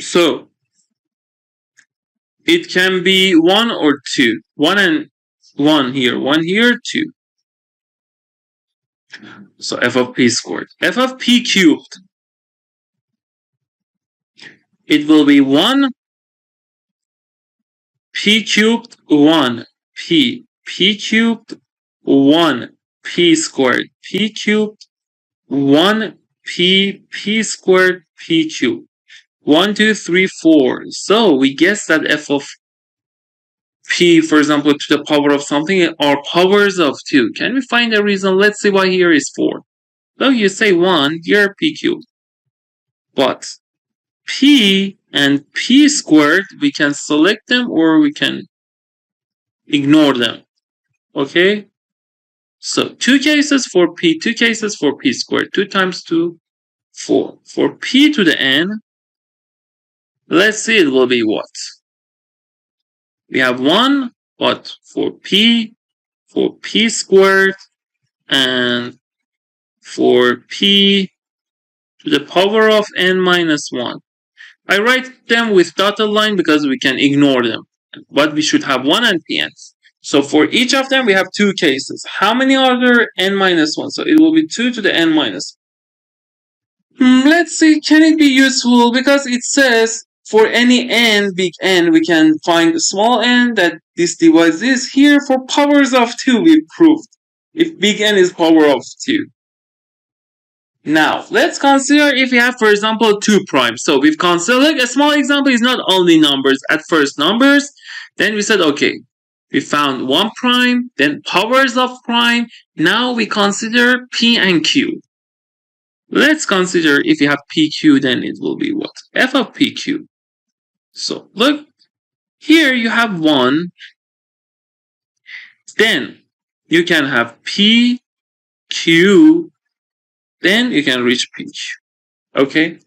So, it can be 1 or 2. 1 and 1 here, 2. So, f of p squared. F of p cubed. It will be 1p p cubed 1 p cubed 1 p squared p cubed 1 p squared p cubed. 1, 2, 3, 4. So we guess that f of p, for example, to the power of something are powers of 2. Can we find a reason? Let's see why here is 4. So you say 1, here p cubed. But p and p squared, we can select them or we can ignore them. Okay? So 2 cases for p, 2 cases for p squared. 2 times 2, 4. For p to the n, let's see it will be what? We have 1, but for p squared, and for p to the power of n minus 1. I write them with dotted line because we can ignore them. But we should have 1 and pn. So for each of them, we have 2 cases. How many are there? N minus 1. So it will be 2 to the n minus 1. Let's see, can it be useful? Because it says for any n, big N, we can find small n that this device is. Here for powers of 2, we proved. If big N is power of 2. Now, let's consider if we have, for example, 2 primes. So we've considered, a small example is not only numbers, at first numbers. Then we said, okay, we found 1 prime, then powers of prime. Now we consider p and q. Let's consider if you have pq, then it will be what? F of pq. So look, here you have 1. Then you can have p, q, then you can reach pq. Okay?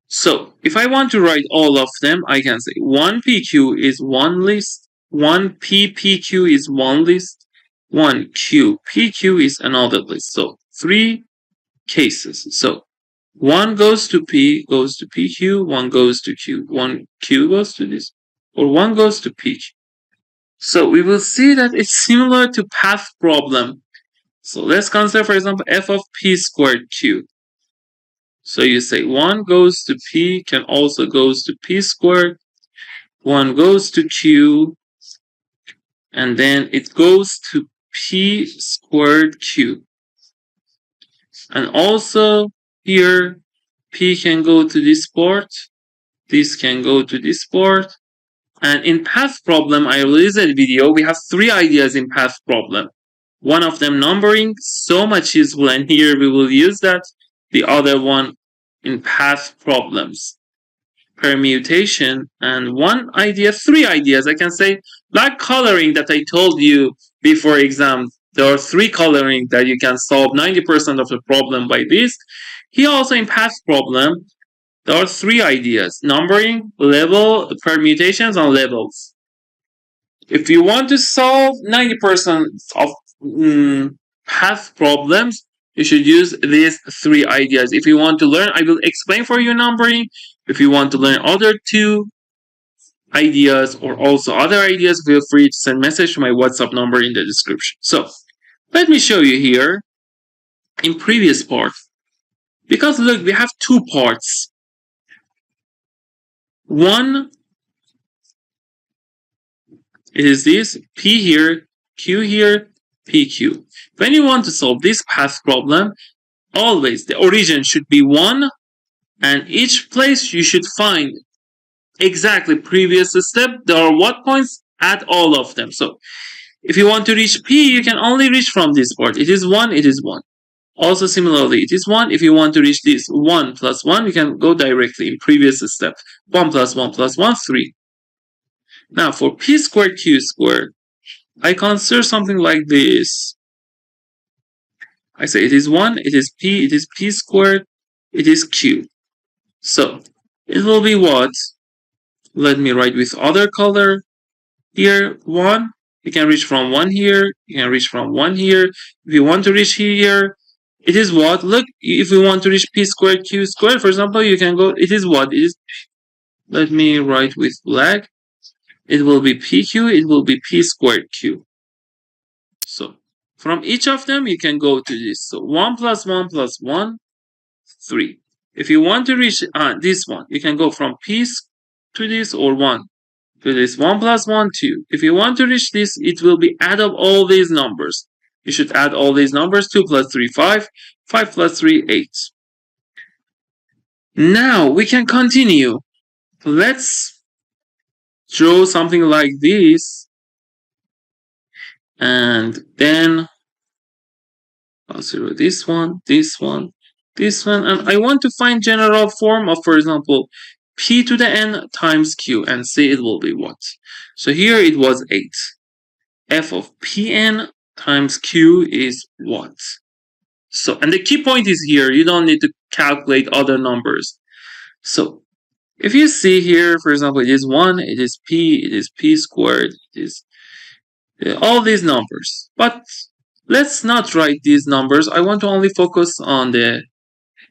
So if I want to write all of them, I can say 1 pq is one list, 1 ppq is one list, 1 q pq is another list. So 3 cases. So 1 goes to p, goes to pq, 1 goes to q, 1 q goes to this, or 1 goes to pq. So we will see that it's similar to path problem. So let's consider, for example, f of p squared q. So you say 1 goes to p, can also goes to p squared, 1 goes to q, and then it goes to p squared q. And also here, p can go to this port, this can go to this port. And in path problem, I released a video. We have 3 ideas in path problem. One of them numbering, so much useful, and here we will use that. The other one in path problems, permutation, and 1 idea, 3 ideas. I can say, like coloring that I told you before exam, there are 3 coloring that you can solve 90% of the problem by this. Here also in path problem, there are 3 ideas: numbering, level, permutations, and levels. If you want to solve 90% of path problems, you should use these 3 ideas. If you want to learn, I will explain for you numbering. If you want to learn other 2 ideas or also other ideas, feel free to send message to my WhatsApp number in the description. So let me show you here in previous part. Because look, we have 2 parts. 1 is this, p here, q here, pq. When you want to solve this path problem, always the origin should be 1, and each place you should find exactly previous step. There are what points? Add all of them. So if you want to reach p, you can only reach from this part. It is 1, it is 1. Also similarly, it is 1. If you want to reach this 1 plus 1, you can go directly in previous step. 1 plus 1 plus 1, 3. Now for p squared q squared, I consider something like this. I say it is 1, it is p squared, it is q. So it will be what? Let me write with other color. Here 1, you can reach from 1 here, you can reach from 1 here. If you want to reach here, it is what? Look, if we want to reach p squared q squared, for example, you can go, it is what? It is, let me write with black. It will be pq, it will be p squared q. So from each of them, you can go to this. So 1 plus 1 plus 1, 3. If you want to reach this one, you can go from p to this or 1. to this 1 plus 1, 2. If you want to reach this, it will be add up all these numbers. You should add all these numbers. 2 plus 3, 5. 5 plus 3, 8. Now we can continue. Let's draw something like this. And then I'll zero this one, this one, this one. And I want to find general form of, for example, p to the n times q, and see it will be what. So here it was 8. F of pn times q is what? So, and the key point is here, you don't need to calculate other numbers. So if you see here, for example, it is 1, it is p squared, it is all these numbers. But let's not write these numbers. I want to only focus on the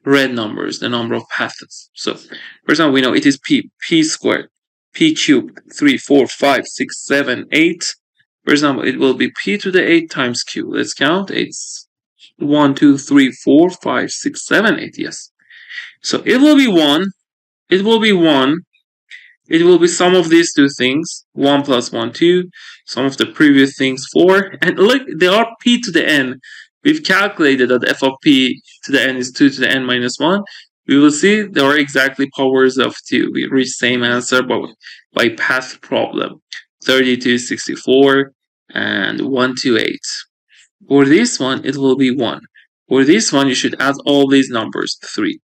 red numbers, the number of paths. So, for example, we know it is p squared, p cubed, 3, 4, 5, 6, 7, 8. For example, it will be p to the 8 times q. Let's count. It's 1, 2, 3, 4, 5, 6, 7, 8. Yes. So it will be 1. It will be 1. It will be some of these two things. 1 plus 1, 2. Some of the previous things, 4. And look, they are p to the n. We've calculated that f of p to the n is 2 to the n minus 1. We will see there are exactly powers of 2. We reach same answer by path problem. 32, 64, and 128. For this one, it will be 1. For this one, you should add all these numbers, 3.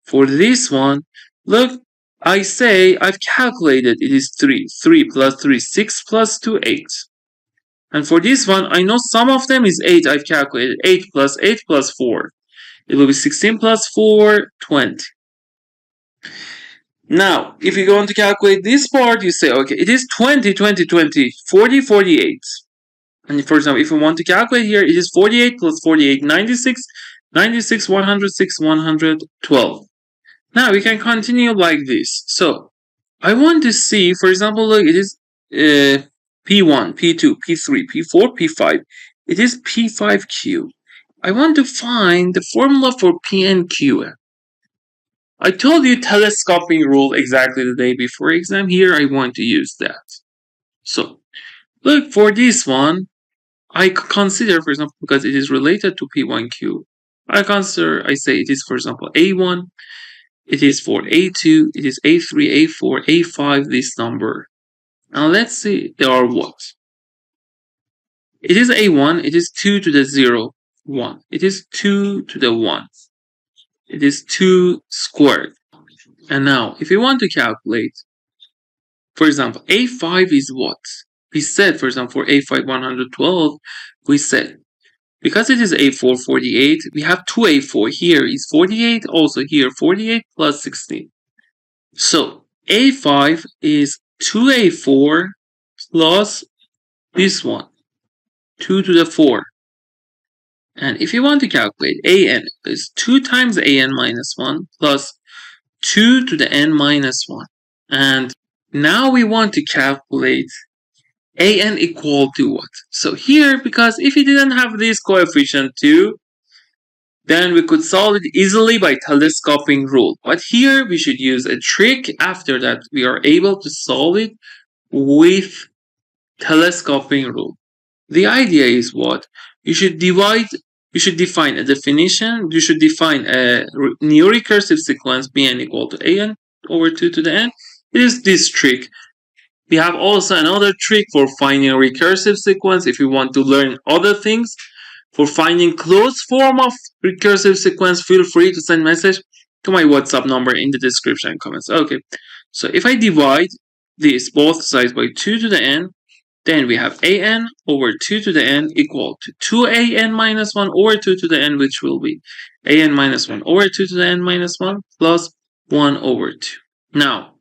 For this one, look, I say I've calculated it is 3. 3 plus 3, 6 plus 2, 8. And for this one, I know some of them is 8. I've calculated 8 plus 4. It will be 16 plus 4, 20. Now, if you're going to calculate this part, you say, okay, it is 20, 20, 20, 40, 48. And for example, if we want to calculate here, it is 48 plus 48, 96, 96, 106, 112. Now, we can continue like this. So, I want to see, for example, look, it is P1, P2, P3, P4, P5. It is P5Q. I want to find the formula for P and Q. I told you telescoping rule exactly the day before exam. Here, I want to use that. So, look, for this one, I consider, for example, because it is related to P1Q, I say it is, for example, A1, it is for A2, it is A3, A4, A5, this number. Now let's see, they are what? It is A1, it is 2 to the 0, 1. It is 2 to the 1. It is 2 squared. And now, if you want to calculate, for example, A5 is what? We said, for example, for A5 112, we said, because it is A4 48, we have 2A4 here is 48, also here 48 plus 16. So A5 is 2A4 plus this one, 2 to the 4. And if you want to calculate AN, is 2 times AN minus 1 plus 2 to the n minus 1. And now we want to calculate an equal to what? So here, because if we didn't have this coefficient 2, then we could solve it easily by telescoping rule. But here we should use a trick. After that, we are able to solve it with telescoping rule. The idea is what? You should define a definition. You should define a new recursive sequence Bn equal to an over 2 to the n. It is this trick. We have also another trick for finding a recursive sequence if you want to learn other things. For finding closed form of recursive sequence, feel free to send message to my WhatsApp number in the description comments. Okay, so if I divide this both sides by 2 to the n, then we have an over 2 to the n equal to 2an minus 1 over 2 to the n, which will be an minus 1 over 2 to the n minus 1 plus 1 over 2. Now,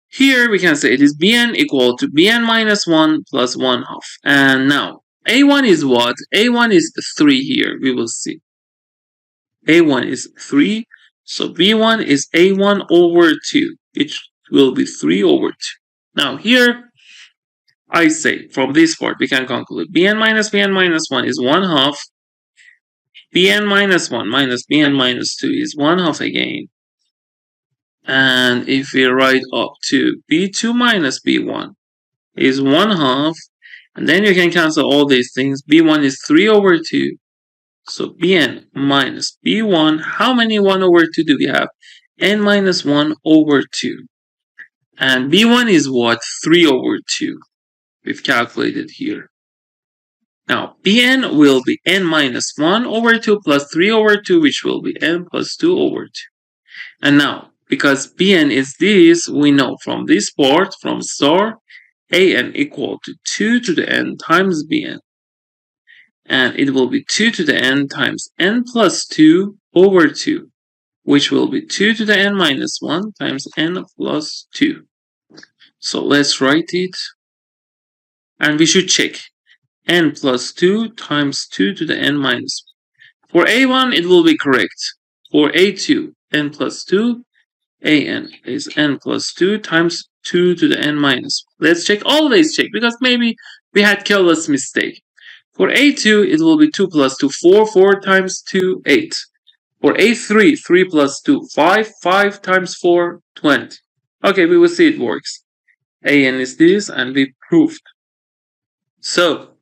here we can say it is Bn equal to Bn minus 1 plus 1 half. And now, A1 is what? A1 is 3 here, we will see. A1 is 3, so B1 is A1 over 2, which will be 3 over 2. Now here, I say, from this part, we can conclude Bn minus 1 is 1 half. Bn minus 1 minus Bn minus 2 is 1 half again. And if we write up to b2 minus b1 is 1/2. And then you can cancel all these things. b1 is 3/2. So bn minus b1, how many 1/2 do we have? N minus 1/2. And b1 is what? 3/2. We've calculated here. Now, bn will be n minus 1/2 plus 3/2, which will be n plus 2/2. And now, because bn is this, we know from this part, from star, an equal to 2 to the n times bn. And it will be 2 to the n times n plus 2/2, which will be 2 to the n minus 1 times n plus 2. So let's write it. And we should check. N plus 2 times 2 to the n minus 1. For a1, it will be correct. For a2, n plus 2, an is n plus 2 times 2 to the n minus 1. Let's check, always check, because maybe we had careless mistake. For a2, it will be 2 plus 2, 4, 4 times 2, 8. For a3, 3 plus 2, 5, 5 times 4, 20. Okay, we will see it works. An is this, and we proved. So,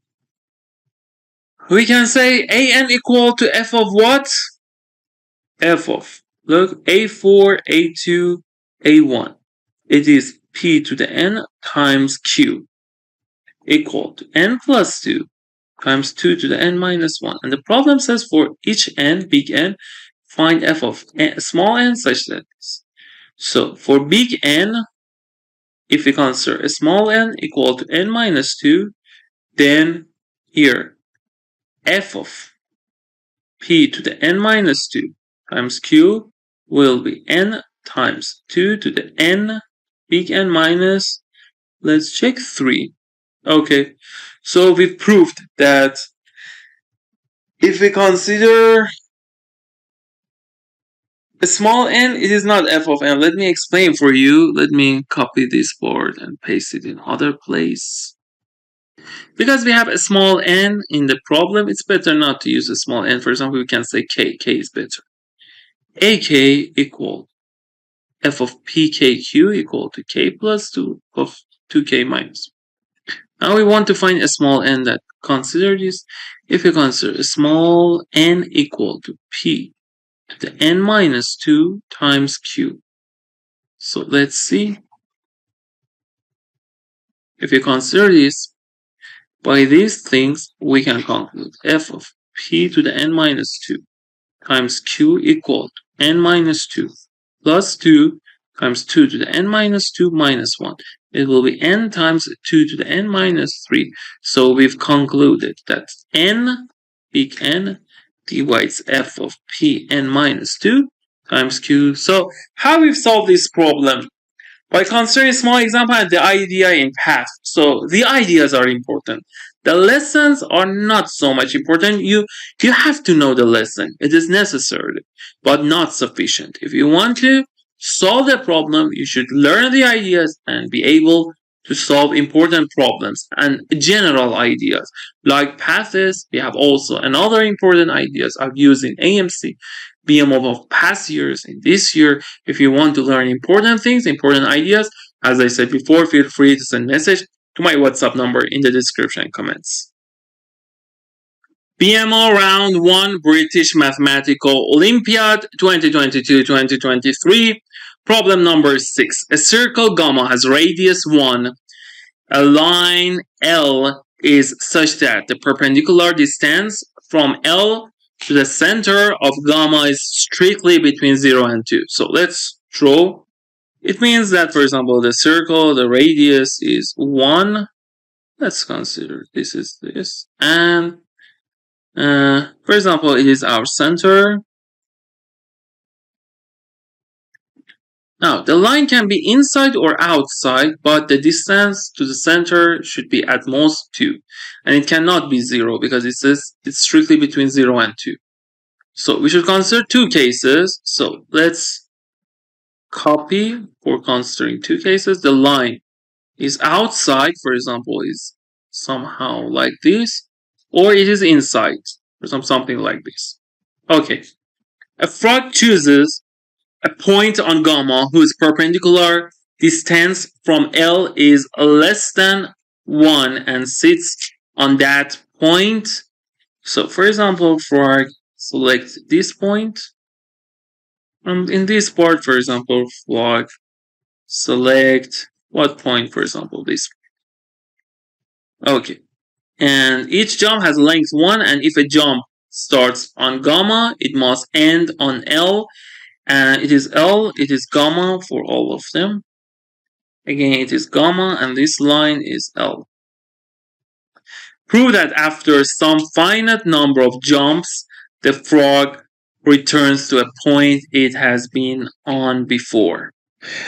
we can say an equal to f of what? F of, look, a4, a2, a1. It is p to the n times q equal to n plus 2 times 2 to the n minus 1. And the problem says for each n, big N, find f of small n such that this. So for big N, if we consider a small n equal to n minus 2, then here f of p to the n minus 2 times q will be n times 2 to the n, big N minus, let's check, 3. Okay, so we've proved that if we consider a small n, it is not f of n. Let me explain for you. Let me copy this board and paste it in other place. Because we have a small n in the problem, it's better not to use a small n. For example, we can say k. K is better. ak equal f of pkq equal to k plus 2 of 2k minus. Now we want to find a small n that consider this. If we consider a small n equal to p to the n minus 2 times q. So let's see. If you consider this, by these things, we can conclude f of p to the n minus 2 times q equal to n minus 2 plus 2 times 2 to the n minus 2 minus 1. It will be n times 2 to the n minus 3. So we've concluded that n, big N, divides f of p n minus 2 times q. So how we've solved this problem? By considering a small example and the idea in path. So the ideas are important. The lessons are not so much important. You have to know the lesson. It is necessary, but not sufficient. If you want to solve the problem, you should learn the ideas and be able to solve important problems and general ideas. Like paths, we have also another important ideas of using M.Sc, BMO of past years in this year. If you want to learn important things, important ideas, as I said before, feel free to send message to my WhatsApp number in the description comments. BMO Round 1 British Mathematical Olympiad 2022-2023. Problem number 6. A circle gamma has radius 1. A line L is such that the perpendicular distance from L to the center of gamma is strictly between 0 and 2. So let's draw. It means that, for example, the circle, the radius is 1. Let's consider this is this. And, for example, it is our center. Now, the line can be inside or outside, but the distance to the center should be at most 2. And it cannot be 0 because it says it's strictly between 0 and 2. So we should consider 2 cases. So let's copy for considering 2 cases. The line is outside, for example, is somehow like this, or it is inside, for example, something like this. Okay. A frog chooses a point on gamma whose perpendicular distance from L is less than 1 and sits on that point. So for example, for select this point, and in this part, for example, flag select what point, for example, this. Okay. And each jump has length 1, and if a jump starts on gamma, it must end on L, and it is L, it is gamma for all of them. Again, it is gamma, and this line is L. Prove that after some finite number of jumps, the frog returns to a point it has been on before.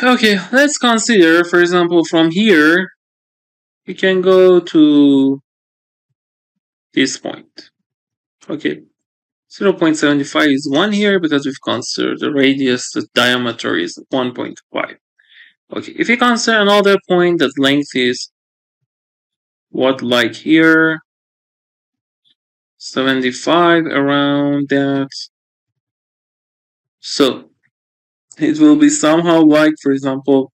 Okay, let's consider, for example, from here, we can go to this point. Okay, 0.75 is 1 here because we've considered the radius, the diameter is 1.5. Okay, if you consider another point that length is what, like here, 75, around that. So it will be somehow like, for example,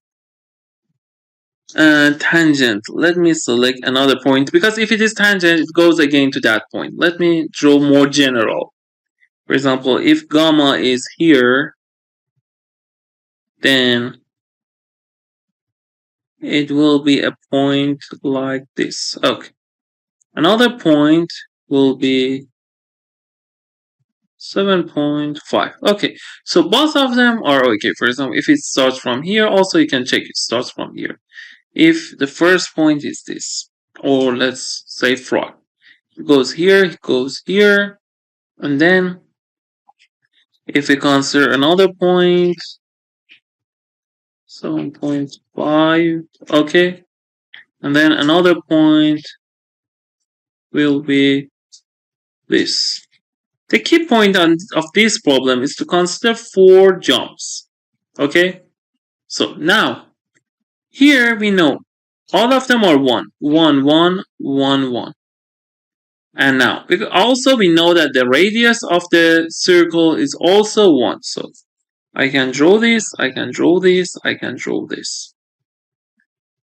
tangent. Let me select another point, because if it is tangent, it goes again to that point. Let me draw more general. For example, if gamma is here, then it will be a point like this. Okay. Another point will be 7.5. Okay, so both of them are okay. For example, if it starts from here, also you can check it starts from here. If the first point is this, or let's say frog, it goes here, and then if we consider another point, 7.5, okay, and then another point will be this. The key point of this problem is to consider 4 jumps. Okay? So now, here we know all of them are 1, 1, 1, 1, 1. And now, also we know that the radius of the circle is also 1. So I can draw this, I can draw this, I can draw this.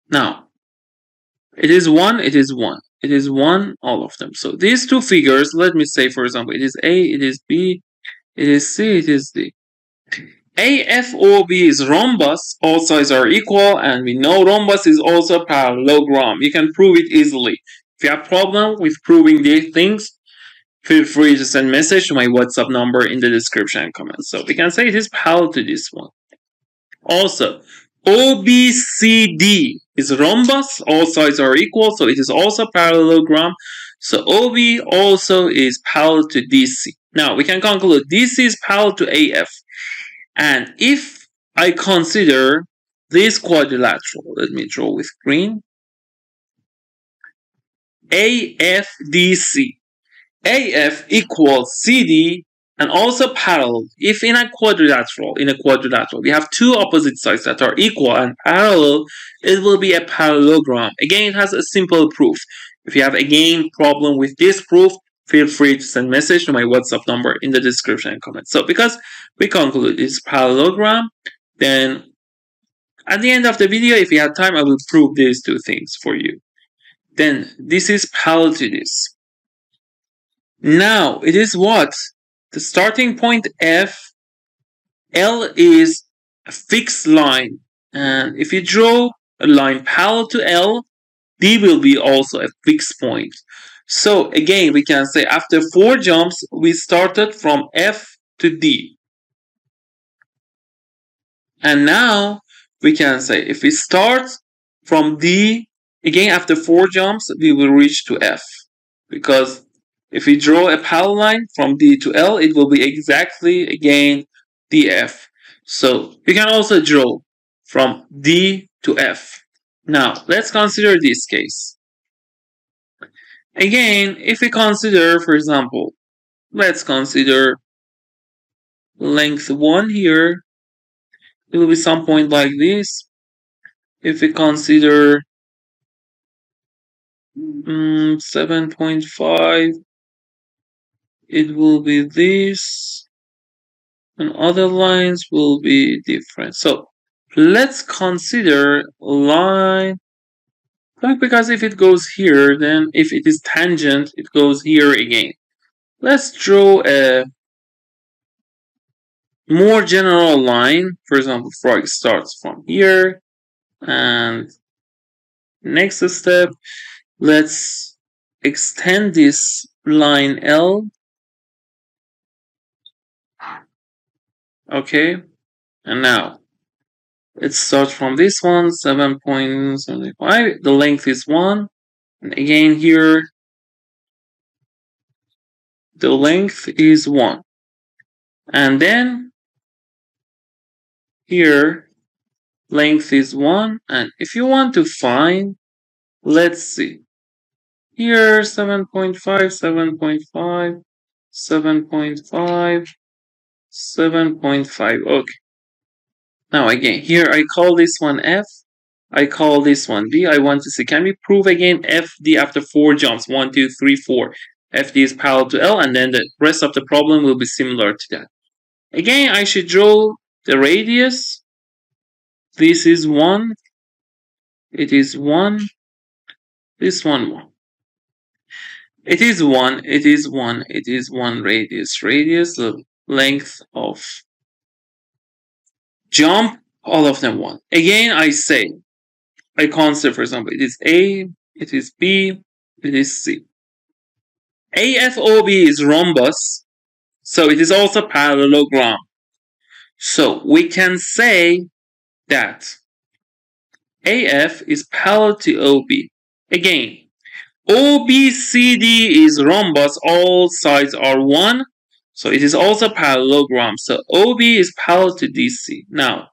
Now, it is 1, it is 1. It is 1, all of them. So these two figures, let me say, for example, it is A, it is B, it is C, it is D. AFOB is rhombus, all sides are equal, and we know rhombus is also parallelogram. You can prove it easily. If you have problem with proving these things, feel free to send message to my WhatsApp number in the description and comments. So we can say it is parallel to this one. Also, OBCD is rhombus, all sides are equal, so it is also parallelogram. So OB also is parallel to DC. Now we can conclude DC is parallel to AF. And if I consider this quadrilateral, let me draw with green, AFDC. AF equals CD and also parallel. If in a quadrilateral, we have two opposite sides that are equal and parallel, it will be a parallelogram. Again, it has a simple proof. If you have again problem with this proof, feel free to send message to my WhatsApp number in the description and comments. So because we conclude it's parallelogram, then at the end of the video, if you have time, I will prove these two things for you. Then this is parallel to this. Now it is what? The starting point F, L is a fixed line, and if you draw a line parallel to L, D will be also a fixed point. So again, we can say after 4 jumps, we started from F to D. And now we can say if we start from D, again after 4 jumps, we will reach to F. Because if we draw a parallel line from D to L, it will be exactly, again, DF. So you can also draw from D to F. Now, let's consider this case. Again, if we consider, for example, let's consider length 1 here. It will be some point like this. If we consider 7.5, it will be this. and other lines will be different. So let's consider line, because if it goes here, then if it is tangent, it goes here again. Let's draw a more general line. For example, it starts from here, and next step, let's extend this line L. Okay, and now it starts from this one, 7.75. The length is 1. And again here, the length is 1. And then here, length is 1. And if you want to find, let's see. Here, 7.5, 7.5, 7.5, 7.5. Okay. Now again, here I call this one F. I call this one B. I want to see, can we prove again FD after 4 jumps? 1, 2, 3, 4. FD is parallel to L, and then the rest of the problem will be similar to that. Again, I should draw the radius. This is 1. It is 1. This one 1. It is 1. It is 1. It is 1 radius. Radius, the length of jump, all of them 1. Again, I say, I consider, for example, it is A, it is B, it is C. AFOB is rhombus, so it is also parallelogram. So we can say that AF is parallel to OB. Again, OBCD is rhombus, all sides are 1, so it is also parallelogram. So OB is parallel to DC. Now,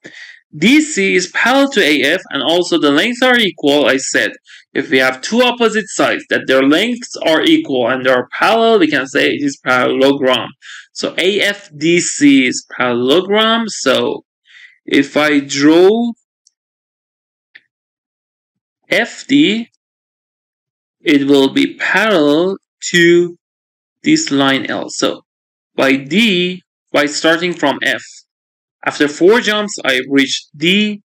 DC is parallel to AF, and also the lengths are equal. I said if we have two opposite sides that their lengths are equal and they are parallel, we can say it is parallelogram. So AFDC is parallelogram. So if I draw FD, it will be parallel to this line L. So by starting from F, after 4 jumps, I reached D,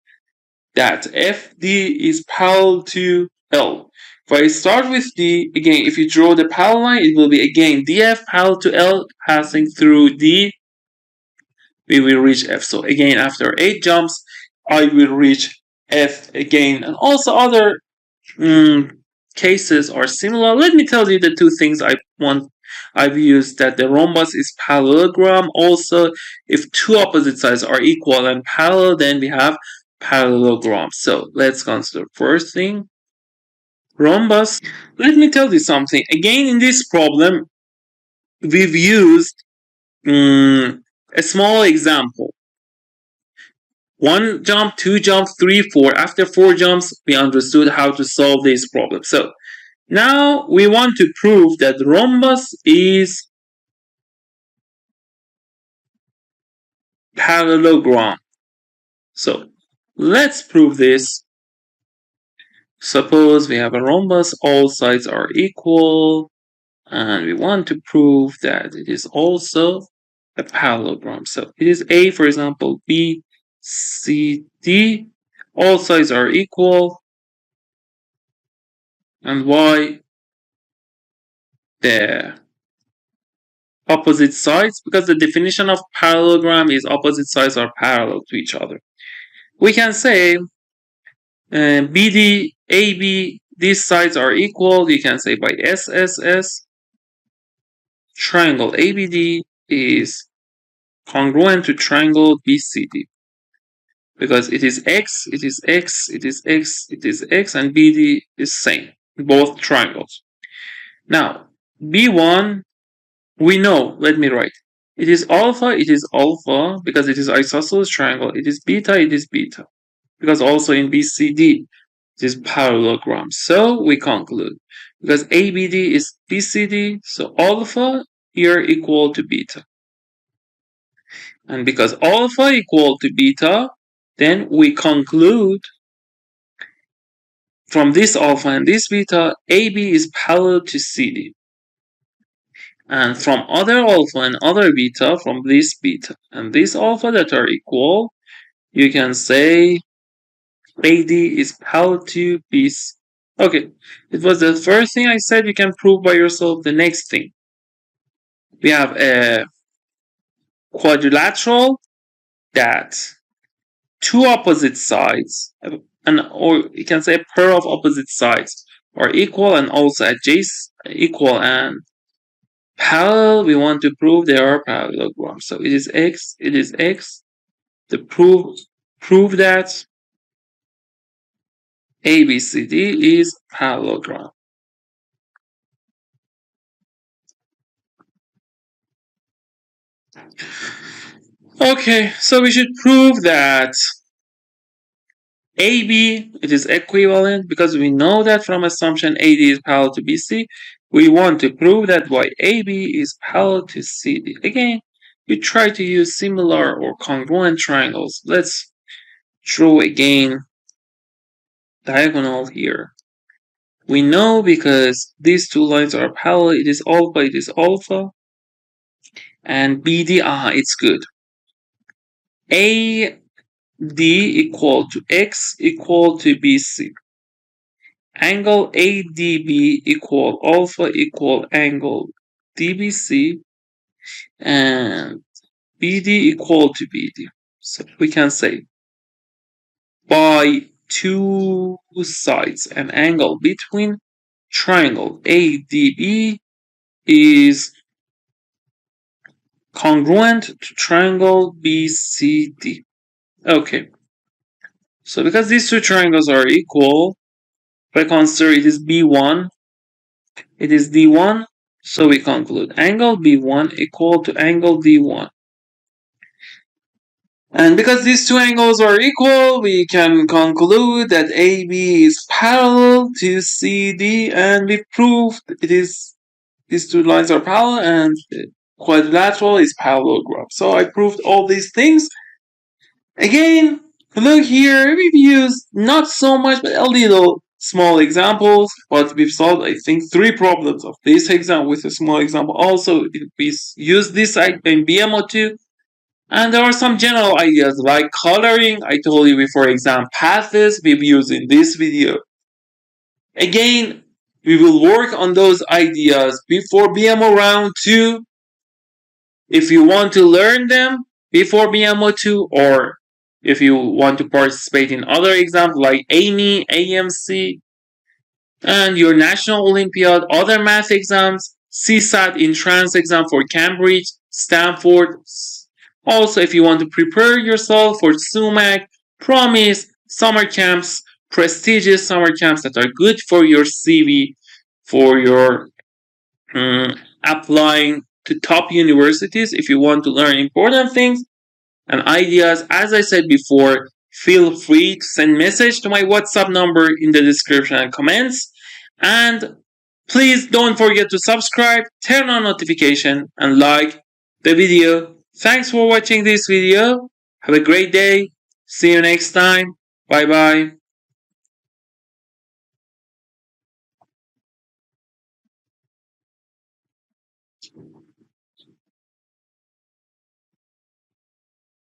that FD is parallel to L. If I start with D, again, if you draw the parallel line, it will be again DF parallel to L, passing through D, we will reach F. So again, after 8 jumps, I will reach F again. And also other cases are similar. Let me tell you the two things I've used, that the rhombus is parallelogram. Also, if two opposite sides are equal and parallel, then we have parallelogram. So let's consider first thing, rhombus. Let me tell you something. Again, in this problem, we've used a small example. 1 jump, 2 jumps, 3, 4. After 4 jumps, we understood how to solve this problem. So now we want to prove that rhombus is parallelogram. So let's prove this. Suppose we have a rhombus, all sides are equal, and we want to prove that it is also a parallelogram. So it is A, for example, B, C, D, all sides are equal, and Y, the opposite sides, because the definition of parallelogram is opposite sides are parallel to each other. We can say BD, AB, these sides are equal. You can say by SSS, triangle ABD is congruent to triangle BCD. Because it is X, it is X, it is X, it is X, and BD is same, both triangles. Now, B1, we know, let me write. It is alpha, because it is isosceles triangle. It is beta, because also in BCD, it is parallelogram. So we conclude, because ABD is BCD, so alpha here equal to beta. And because alpha equal to beta, then we conclude from this alpha and this beta, AB is parallel to CD. And from other alpha and other beta, from this beta and this alpha that are equal, you can say AD is parallel to BC. Okay, it was the first thing I said. You can prove by yourself. The next thing, we have a quadrilateral that two opposite sides, and or you can say a pair of opposite sides are equal and also adjacent, equal and parallel. We want to prove they are parallelograms. So it is x. It is x. To prove that ABCD is parallelogram. Okay, so we should prove that AB, it is equivalent because we know that from assumption AD is parallel to BC. We want to prove that by AB is parallel to CD. Again, we try to use similar or congruent triangles. Let's draw again diagonal here. We know because these two lines are parallel, it is alpha, and BD, it's good. AD equal to X equal to BC. Angle ADB equal alpha equal angle DBC, and BD equal to BD. So we can say by two sides an angle between triangle ADB is congruent to triangle BCD. Okay, so because these two triangles are equal, if I consider it is B1, it is D1, so we conclude angle B1 equal to angle D1. And because these two angles are equal, we can conclude that AB is parallel to CD, and we proved these two lines are parallel and quadrilateral is parallelogram. So I proved all these things. Again, look here, we've used not so much, but a little small examples, but we've solved, I think, 3 problems of this exam with a small example. Also, we use this in BMO too. And there are some general ideas like coloring. I told you before exam paths we've used in this video. Again, we will work on those ideas before BMO round 2. If you want to learn them before BMO 2, or if you want to participate in other exams like AME, AMC, and your National Olympiad, other math exams, CSAT entrance exam for Cambridge, Stanford. Also, if you want to prepare yourself for SUMAC, Promise, summer camps, prestigious summer camps that are good for your CV, for your applying to top universities. If you want to learn important things and ideas, as I said before, feel free to send message to my WhatsApp number in the description and comments. And please don't forget to subscribe, turn on notification, and like the video. Thanks for watching this video. Have a great day. See you next time. Bye bye.